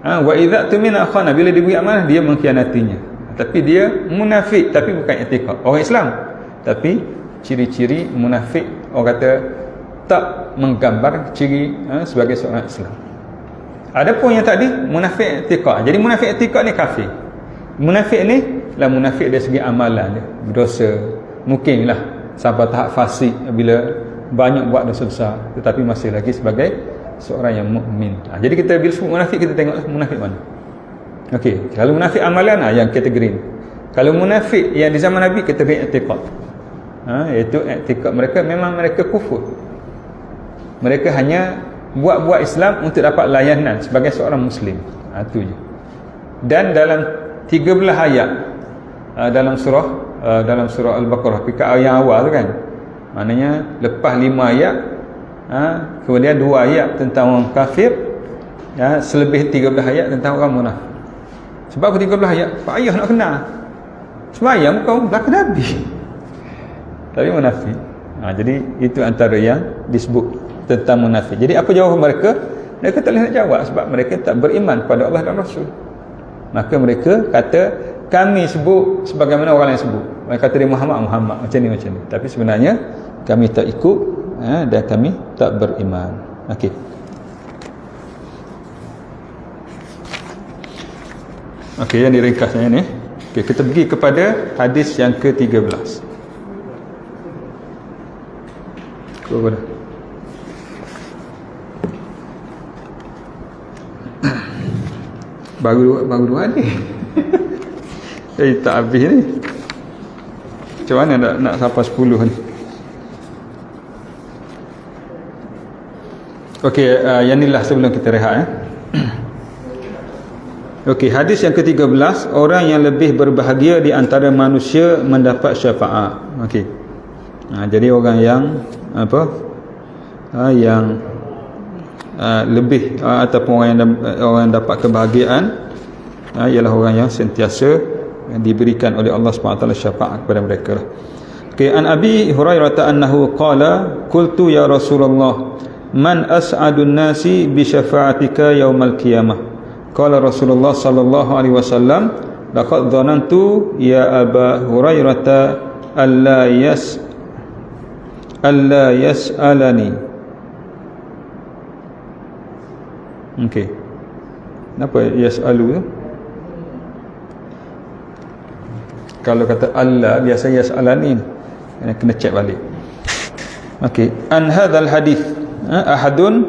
Wa idza tumina khana, bila diberi amanah dia mengkhianatinya. Tapi dia munafik, tapi bukan i'tiqad orang Islam. Tapi ciri-ciri munafik orang kata tak menggambar ciri sebagai seorang Islam. Adapun yang tadi munafik i'tiqad. Jadi munafik i'tiqad ni kafir. Munafik ni lah munafik dari segi amalan dia, berdosa. Mungkinlah sampai tahap fasik bila banyak buat dosa besar, tetapi masih lagi sebagai seorang yang mukmin. Jadi kita bila sebut munafik, kita tengoklah munafik mana. Okey, kalau munafik amalan yang kategori ni. Kalau munafik yang di zaman Nabi, kategori i'tiqad. Iaitu i'tiqad mereka memang mereka kufur. Mereka hanya buat-buat Islam untuk dapat layanan sebagai seorang muslim. Itu je. Dan dalam 13 ayat dalam surah Al-Baqarah, ayat yang awal tu kan, maknanya lepas 5 ayat, kemudian 2 ayat tentang orang kafir, selebih 13 ayat tentang orang munafik. Sebab aku 13 ayat, Pak Ayah nak kenal sembahyang kau belakang Nabi, tapi munafik. Jadi itu antara yang disebut tentang munafik. Jadi apa jawapan mereka? Mereka tak boleh nak jawab sebab mereka tak beriman kepada Allah dan Rasul. Maka mereka kata, kami sebut sebagaimana orang lain sebut. Mereka kata dia Muhammad macam ni. Tapi sebenarnya kami tak ikut dan kami tak beriman. Okey. Okey, yang diringkasnya ni. Okey, kita pergi kepada hadis yang ke-13. Kepada baru dua ni. Tak habis ni. Macam mana nak sampai 10 ni? Okey, yang inilah sebelum kita rehat. Okey, hadis yang ke-13, orang yang lebih berbahagia di antara manusia mendapat syafaat. Okey. Jadi orang yang yang lebih ataupun orang yang dapat kebahagiaan ialah orang yang sentiasa diberikan oleh Allah SWT syafaat kepada mereka. Okay, an Abi Hurairah annahu qala qultu ya Rasulullah man as'adun nasi bi syafa'atika yaumal qiyamah. Qala Rasulullah sallallahu alaihi wasallam laqad dhanantu ya Aba Hurairah alla yas'alani. Okey. Kenapa yas'alu tu? Kalau kata Allah biasa yas'alani, kena check balik. Okey, an hadzal hadis ahadun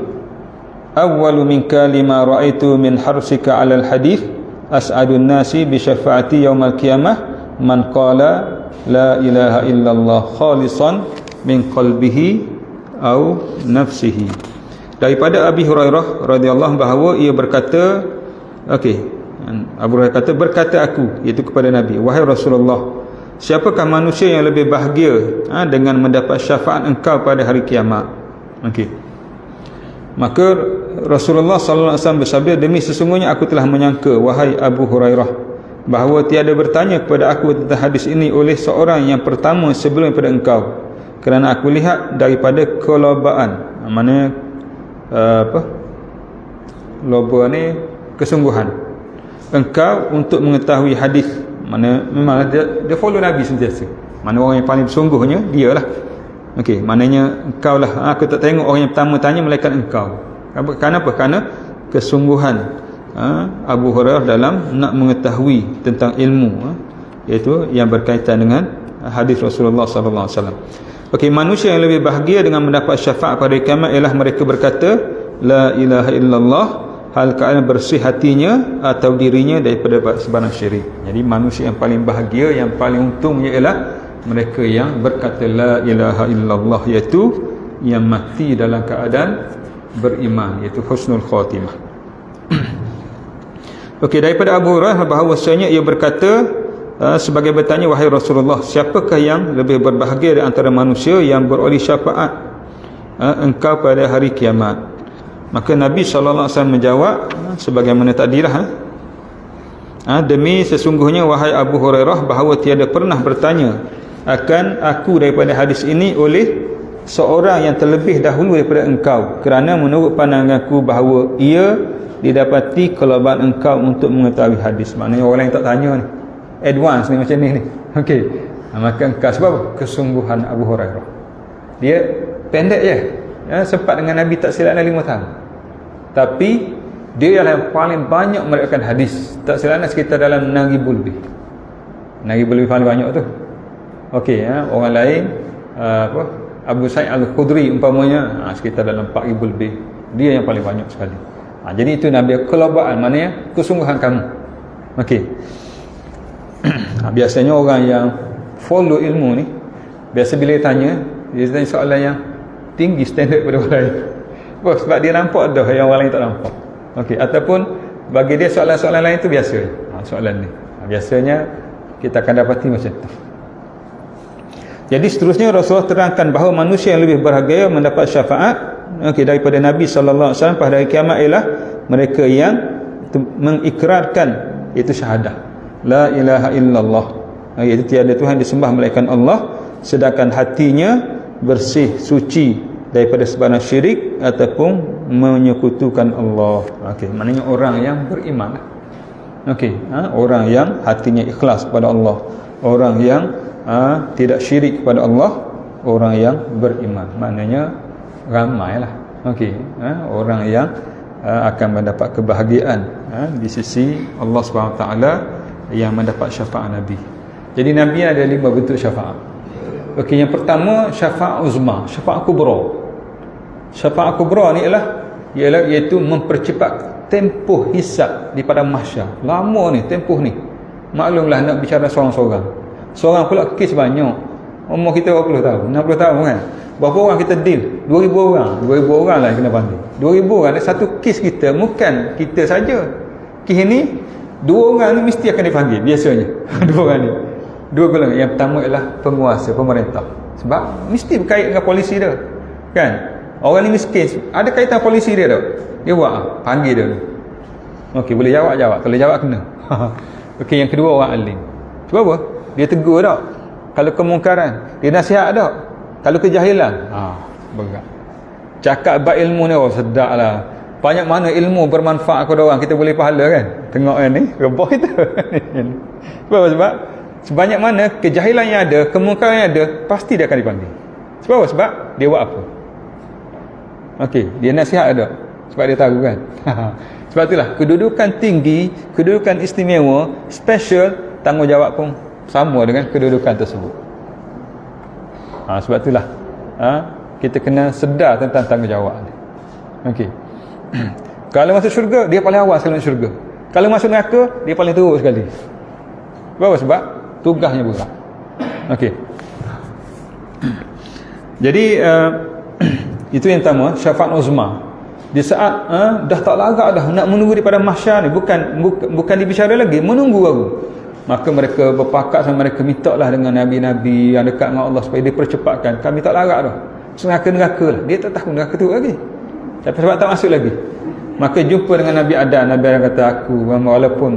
awwalu minka lima ra'aitu min harsika 'alal hadis as'adun nasi bi syafaati yaumal qiyamah man qala la ilaha illallah khalisan min qalbihi au nafsihi. Daripada Abi Hurairah radhiyallahu bahawa ia berkata, okey, Abu Hurairah kata, berkata aku, iaitu kepada Nabi, wahai Rasulullah, siapakah manusia yang lebih bahagia dengan mendapat syafaat engkau pada hari kiamat? Okey. Maka Rasulullah sallallahu alaihi wasallam bersabda, demi sesungguhnya aku telah menyangka, wahai Abu Hurairah, bahawa tiada bertanya kepada aku tentang hadis ini oleh seorang yang pertama sebelum daripada engkau, kerana aku lihat daripada kelobaan, mana loba ni kesungguhan engkau untuk mengetahui hadis. Mana memang dia follow Nabi sentiasa. Mana orang yang paling bersungguhnya dialah. Okey, maknanya engkau lah. Aku tak tengok orang yang pertama tanya melainkan engkau. Kenapa? Kerana kesungguhan Abu Hurairah dalam nak mengetahui tentang ilmu, iaitu yang berkaitan dengan hadis Rasulullah sallallahu alaihi wasallam. Okey, manusia yang lebih bahagia dengan mendapat syafaat pada kiamat ialah mereka berkata la ilaha illallah hal keadaan bersih hatinya atau dirinya daripada sebarang syirik. Jadi manusia yang paling bahagia, yang paling untungnya ialah mereka yang berkata la ilaha illallah, iaitu yang mati dalam keadaan beriman, iaitu husnul khatimah. Okey, daripada Abu Hurairah bahawasanya ia berkata sebagai bertanya, wahai Rasulullah, siapakah yang lebih berbahagia di antara manusia yang beroleh syafaat engkau pada hari kiamat? Maka Nabi SAW menjawab sebagaimana tadilah, demi sesungguhnya wahai Abu Hurairah, bahawa tiada pernah bertanya akan aku daripada hadis ini oleh seorang yang terlebih dahulu daripada engkau, kerana menurut pandanganku bahawa ia didapati kelebihan engkau untuk mengetahui hadis. Maknanya orang lain tak tanya ni, advance ni macam ni. Okey, maka engkau, sebab kesungguhan Abu Hurairah, dia pendek je, sempat dengan Nabi tak silap 5 tahun, tapi dia yang paling banyak meriwayatkan hadis, tak silap sekitar dalam 6,000 lebih. 6,000 lebih paling banyak tu. Okey, orang lain Abu Sa'id Al-Khudri umpamanya sekitar dalam 4,000 lebih. Dia yang paling banyak sekali. Jadi itu Nabi kelabaan, maknanya kesungguhan kamu. Okey. Biasanya orang yang follow ilmu ni, biasa bila dia tanya soalan yang tinggi standard pada orang lain. Sebab dia nampak dah yang orang lain tak nampak. Okey, ataupun bagi dia soalan-soalan lain tu biasa. Soalan ni biasanya kita akan dapati macam tu. Jadi seterusnya Rasulullah terangkan bahawa manusia yang lebih berharga mendapat syafaat daripada Nabi SAW pada hari kiamat ialah mereka yang mengikrarkan, iaitu syahadah la ilaha illallah, iaitu tiada Tuhan disembah melainkan Allah, sedangkan hatinya bersih suci daripada sebarang syirik ataupun menyekutukan Allah. Okey, maknanya orang yang beriman. Okey, orang yang hatinya ikhlas kepada Allah, orang yang tidak syirik kepada Allah, orang yang beriman. Maknanya ramailah. Okey, orang yang akan mendapat kebahagiaan di sisi Allah SWT yang mendapat syafaat Nabi. Jadi Nabi ada 5 bentuk syafaat. Okey, yang pertama syafaat uzma, syafaat kubra. Syafaat kubra ni ialah iaitu mempercepat tempoh hisab di padang mahsyar. Lama ni tempoh ni. Maklumlah nak bicara seorang-seorang. Seorang pula kes banyak. Umur kita berapa tahun? 60 tahun kan? Berapa orang kita deal? 2,000 orang. 2,000 orang lah yang kena panggil. 2,000 orang. Dan satu kes kita, bukan kita saja. Kes ni 2 orang ni mesti akan dipanggil biasanya. 2 orang ni. 2 golongan. Yang pertama ialah penguasa, pemerintah. Sebab mesti berkait dengan polisi dia. Kan? Orang ni miskin, ada kaitan polisi dia tak? Dia buat panggil dia. Okey, boleh jawab. Kalau jawab kena. Okey, yang kedua orang alim. Sebab apa? Dia tegur tak? Kalau kemungkaran, dia nasihat tak? Kalau kejahilan, berat. Cakap bab ilmu ni, sedap lah. Banyak mana ilmu bermanfaat kepada orang, kita boleh pahala kan? Tengok kan ni, rebah kita. Sebab sebanyak mana kejahilan yang ada, kemungkaran yang ada, pasti dia akan dipanggil. Sebab apa? Sebab dia buat apa? Okey, dia nasihat ada. Sebab dia tahu kan. Sebab itulah kedudukan tinggi, kedudukan istimewa, special, tanggungjawab pun sama dengan kedudukan tersebut. Sebab itulah kita kena sedar tentang tanggungjawab ni. Okey. Kalau masuk syurga, dia paling awal sekali masuk syurga. Kalau masuk neraka, dia paling teruk sekali. Sebab apa? Sebab tugasnya berat. Okey. Jadi itu yang pertama, syafaat uzma. Di saat dah tak larat dah nak menunggu daripada mahsyar ni, bukan dibicara lagi, menunggu baru. Maka mereka berpakat sama mereka, mintalah dengan nabi-nabi yang dekat dengan Allah supaya dia percepatkan. Kami tak larat dah. Neraka lah. Dia tak tahu neraka tu lagi. Tapi sebab tak masuk lagi. Maka jumpa dengan Nabi Adam. Nabi Adam kata, aku walaupun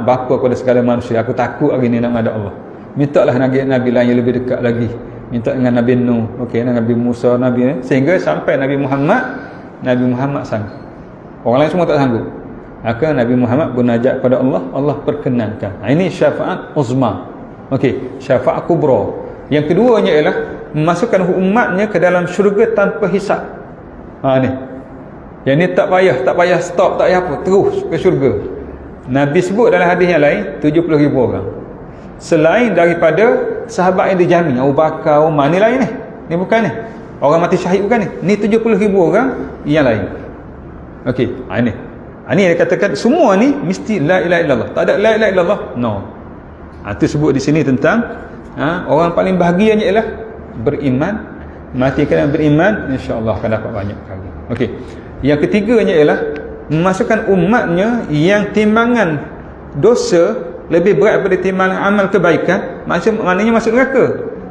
bapa kepada segala manusia, aku takut hari ni nak menghadap Allah. Mintalah nabi lain yang lebih dekat lagi. Minta dengan Nabi Nuh, dengan Nabi Musa, sehingga sampai Nabi Muhammad sanggup. Orang lain semua tak sanggup. Maka Nabi Muhammad bernajat kepada Allah, Allah perkenankan. Ini syafaat uzma. Okey, syafaat kubra. Yang keduanya ialah memasukkan umatnya ke dalam syurga tanpa hisab. Ni. Yang ni tak payah stop, tak payah apa, terus ke syurga. Nabi sebut dalam hadis yang lain 70,000 orang. Selain daripada sahabat yang dijamin, Abu Bakar, Umar, ni lain ni. Ni bukan ni. Orang mati syahid bukan ni. Ni 70,000 orang yang lain. Okey, ini. Ini dia katakan semua ni mesti la ilaha illallah. Tak ada la ilaha illallah, no. Itu sebut di sini tentang Orang paling bahagianya ialah beriman, mati kerana beriman, insya-Allah akan dapat banyak kali. Okey. Yang ketiganya ialah memasukkan umatnya yang timbangan dosa lebih berat daripada timbangan amal kebaikan, maknanya masuk neraka.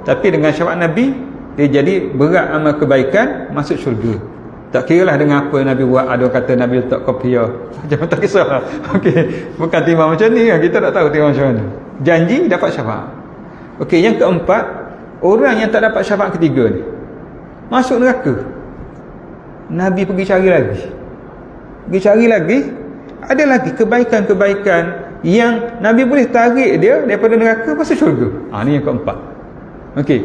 Tapi dengan syafaat Nabi, dia jadi berat amal kebaikan, masuk syurga. Tak kira lah dengan apa Nabi buat. Ada kata Nabi letak kopiah, macam tak kisah. Okey, bukan timbang macam ni, kita tak tahu timbang macam mana. Janji dapat syafaat. Okey, yang keempat, orang yang tak dapat syafaat ketiga ni masuk neraka. Nabi pergi cari lagi. Ada lagi kebaikan-kebaikan yang Nabi boleh tarik dia daripada neraka masuk syurga. Ni yang keempat. Okey.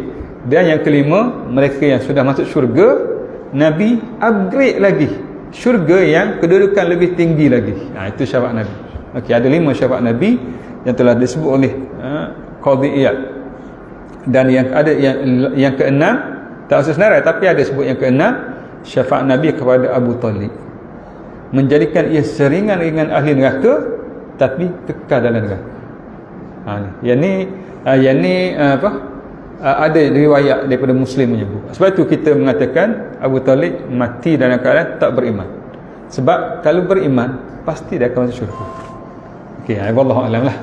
Dan yang kelima, mereka yang sudah masuk syurga, Nabi upgrade lagi syurga yang kedudukan lebih tinggi lagi. Itu syafaat Nabi. Okey, ada 5 syafaat Nabi yang telah disebut oleh Qadhi Iyad. Dan yang ada yang keenam, tak usah senarai, tapi ada sebut yang keenam, syafaat Nabi kepada Abu Talib, menjadikan ia seringan-ringan ahli neraka tapi kekal dalam neraka. Yang ni ada riwayat daripada Muslim menyebut. Sebab tu kita mengatakan Abu Talib mati dalam keadaan tak beriman. Sebab kalau beriman pasti dia akan masuk syurga. Okey, wallahu alam lah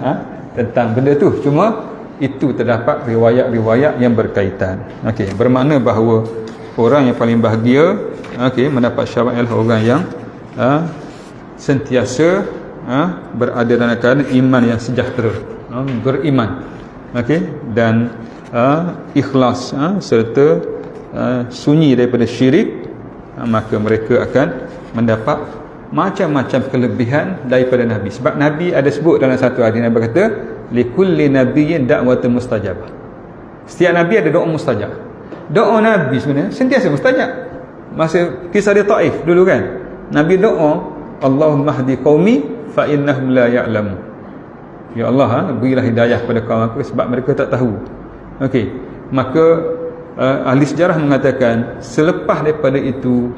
tentang benda tu. Cuma itu terdapat riwayat-riwayat yang berkaitan. Okey, bermakna bahawa orang yang paling bahagia mendapat syafaat ialah orang yang sentiasa berada dalam keadaan iman yang sejahtera, beriman, dan ikhlas, serta sunyi daripada syirik, maka mereka akan mendapat macam-macam kelebihan daripada Nabi. Sebab Nabi ada sebut dalam satu hadis, Nabi kata likulli nabiyyin da'watun mustajabah. Setiap Nabi ada doa mustajab. Doa Nabi sebenarnya sentiasa mustajab. Masa kisah dia Taif dulu kan, Nabi doa, Allahumma hdi qaumi fa innahum la ya'lamu. Ya Allah, berilah hidayah kepada kaum aku sebab mereka tak tahu. Okey, maka ahli sejarah mengatakan selepas daripada itu,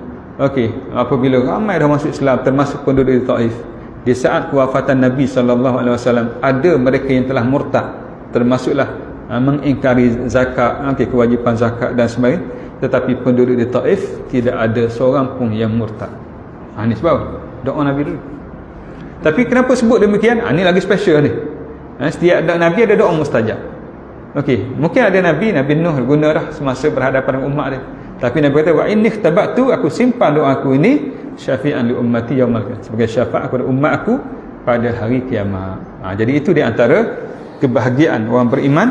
apabila ramai dah masuk Islam termasuk penduduk di Taif, di saat kewafatan Nabi SAW, ada mereka yang telah murtad, termasuklah mengingkari zakat, kewajipan zakat dan sebagainya. Tetapi penduduk di Taif tidak ada seorang pun yang murtad. Ini sebab doa Nabi dulu. Tapi kenapa sebut demikian? Ini lagi special ni. Setiap Nabi ada doa mustajab. Okey, mungkin ada Nabi Nuh guna dah semasa berhadapan dengan umat dia. Tapi Nabi kata, wa inni ikhtabatu, aku simpan doa aku ini syafi'an li ummati yaumal qiyamah, sebagai syafaat kepada umat aku pada hari kiamat. Jadi itu di antara kebahagiaan orang beriman.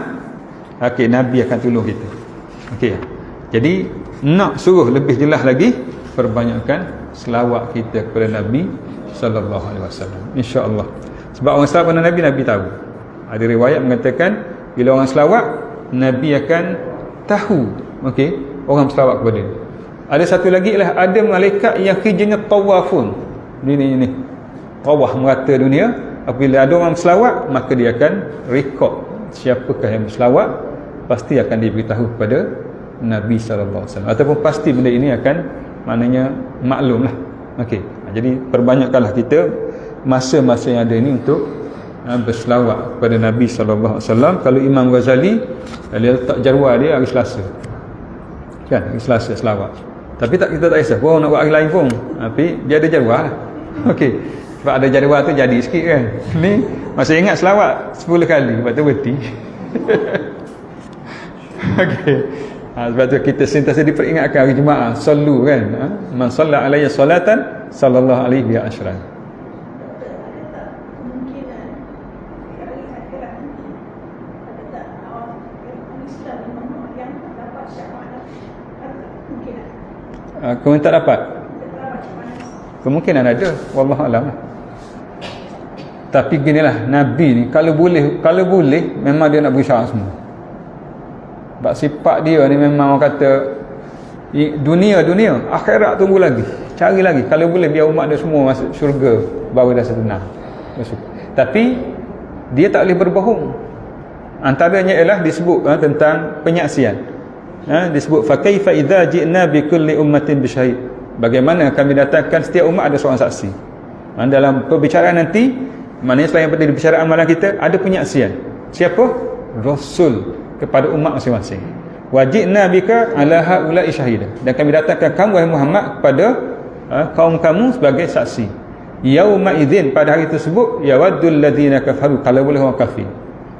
Nabi akan tolong kita. Jadi nak suruh lebih jelas lagi, perbanyakkan selawat kita kepada Nabi sallallahu alaihi wasallam, insya-Allah. Sebab orang selawat kepada Nabi tahu. Ada riwayat mengatakan bila orang selawat, Nabi akan tahu orang selawat kepada dia. Ada satu lagi ialah ada malaikat yang kerjanya tawafun. Ini tawaf merata dunia. Apabila ada orang selawat, maka dia akan rekod siapakah yang berselawat, pasti akan diberitahu kepada Nabi sallallahu alaihi wasallam, ataupun pasti benda ini akan maknanya maklumlah. Jadi perbanyakkanlah kita masa-masa yang ada ini untuk berselawat kepada Nabi sallallahu alaihi wasallam. Kalau Imam Ghazali dia letak jadual dia hari Selasa. Kan, hari Selasa selawat. Tapi kita tak kisah pun nak buat hari lain pun. Tapi dia ada jadual lah. Sebab ada jadual tu jadi sikit kan. Ni masa ingat selawat 10 kali, lepas tu berhenti. Sebab tu kita sentiasa diperingatkan hari Jumaat, sallu kan. Man salla alayya salatan sallallahu alaihi wa ashran. Kemungkinan tak dapat. Kemungkinan ada, wallahu alam. Tapi ginilah, Nabi ni kalau boleh memang dia nak beri syarat semua. Sebab sifat dia ni memang orang kata dunia, akhirat tunggu lagi, cari lagi. Kalau boleh biar umat dia semua masuk syurga, baru dah senang. Tapi dia tak boleh berbohong. Antaranya ialah disebut tentang penyaksian. Disebut fa kaifa idza ji'na bi kulli ummatin bisyahid. Bagaimana kami datangkan setiap umat ada seorang saksi. Dalam perbicaraan nanti, maknanya selain daripada perbicaraan amalan kita, ada penyaksian. Siapa? Rasul kepada umat masing-masing. Wajibna bika ala haula'i syahida, dan kami datangkan kamu wahai Muhammad kepada kaum kamu sebagai saksi. Yauma idzin, pada hari tersebut, yawaddul ladzina kafaru, kalau boleh orang kafir,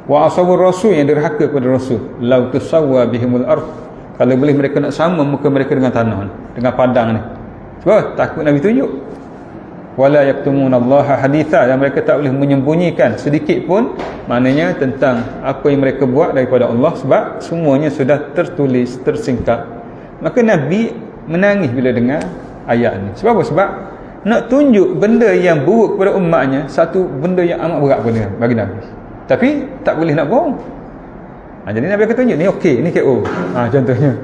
wa asawur rasul, yang derhaka kepada rasul, lau tusawwa bihimul ardh, kalau boleh mereka nak sama muka mereka dengan tanah, dengan padang ni. Sebab takut Nabi tunjuk. Wala yaktumunallaha haditha, dan mereka tak boleh menyembunyikan sedikit pun, maknanya tentang apa yang mereka buat daripada Allah, sebab semuanya sudah tertulis, tersingkap. Maka Nabi menangis bila dengar ayat ni. Sebab apa? Sebab nak tunjuk benda yang buruk kepada umatnya, satu benda yang amat berat bagi Nabi, tapi tak boleh nak bohong. Jadi Nabi akan tunjuk ni okey, ni KO, contohnya.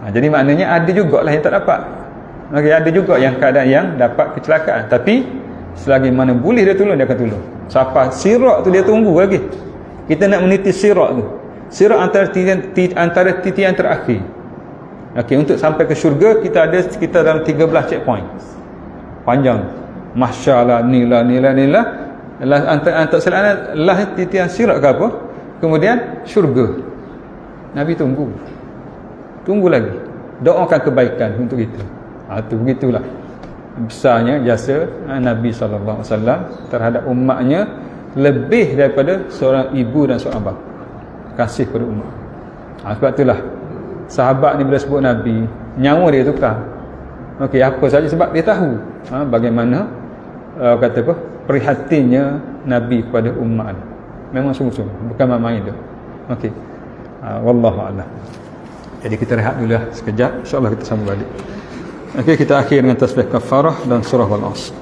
Jadi maknanya ada jugalah yang tak dapat. Okay, ada juga yang keadaan yang dapat kecelakaan, tapi selagi mana boleh dia tolong, dia akan tolong. Siapa sirat tu dia tunggu lagi. Kita nak meniti sirat tu. Sirat antara titian terakhir. Okey, untuk sampai ke syurga kita ada sekitar dalam 13 checkpoint. Panjang. Masya-Allah, nila. Antara selain lah titian sirat ke apa? Kemudian syurga. Nabi tunggu lagi, doakan kebaikan untuk kita. Itu begitulah besarnya jasa Nabi SAW terhadap umatnya, lebih daripada seorang ibu dan seorang bapa, kasih kepada umat. Sebab itulah sahabat ni bila sebut Nabi, nyawa dia tukar. Okey, apa saja sebab dia tahu bagaimana kata apa, prihatinnya Nabi kepada umat. Memang sungguh-sungguh, bukan main-main tu. Okey. Wallahu a'lam. Jadi kita rehat dulu lah sekejap, insya-Allah kita sambung balik. Okey, kita akhir dengan tasbih kafarah dan surah Wal 'Asr.